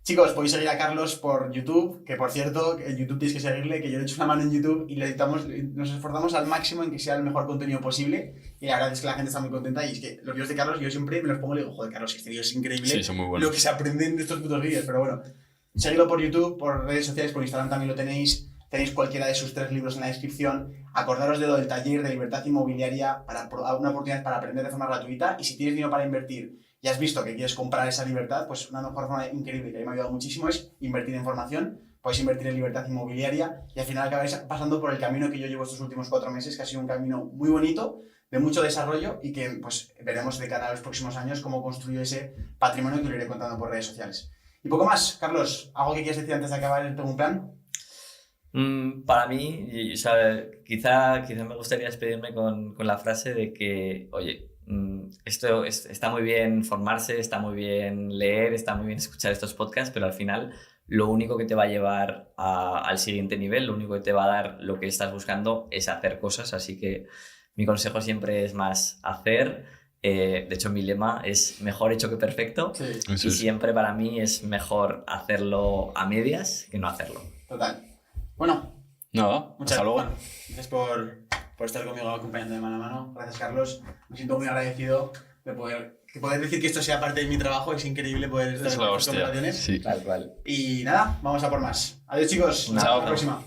Chicos, podéis seguir a Carlos por YouTube, que por cierto, en YouTube tienes que seguirle, que yo le he hecho una mano en YouTube y nos esforzamos al máximo en que sea el mejor contenido posible. Y la verdad es que la gente está muy contenta y es que los vídeos de Carlos yo siempre me los pongo y le digo, joder, Carlos, este vídeo es increíble. Sí, son muy buenos. Lo que se aprenden de estos putos vídeos, pero bueno. Seguidlo por YouTube, por redes sociales, por Instagram también lo tenéis. Tenéis cualquiera de sus 3 libros en la descripción. Acordaros de lo del taller de libertad inmobiliaria para una oportunidad para aprender de forma gratuita. Y si tienes dinero para invertir y has visto que quieres comprar esa libertad, pues una mejor forma increíble que a mí me ha ayudado muchísimo es invertir en formación. Podéis invertir en libertad inmobiliaria y al final acabaréis pasando por el camino que yo llevo estos últimos 4 meses, que ha sido un camino muy bonito, de mucho desarrollo y que pues veremos de cara a los próximos años cómo construyo ese patrimonio que lo iré contando por redes sociales. Y poco más. Carlos, ¿algo que quieras decir antes de acabar el Tengo un Plan? Para mí, o sea, quizá me gustaría despedirme con la frase de que, oye, esto está muy bien formarse, está muy bien leer, está muy bien escuchar estos podcasts, pero al final lo único que te va a llevar al siguiente nivel, lo único que te va a dar lo que estás buscando es hacer cosas, así que mi consejo siempre es más hacer. De hecho, mi lema es mejor hecho que perfecto. Sí. Y siempre para mí es mejor hacerlo a medias que no hacerlo. Total. Bueno, Nada, hasta luego. Bueno, gracias por estar conmigo acompañando de mano a mano. Gracias, Carlos. Me siento muy agradecido de poder decir que esto sea parte de mi trabajo. Es increíble poder estar Es en la estas hostia. conversaciones. Sí. Tal cual. Y nada, vamos a por más. Adiós, chicos. Chao. Hasta la próxima.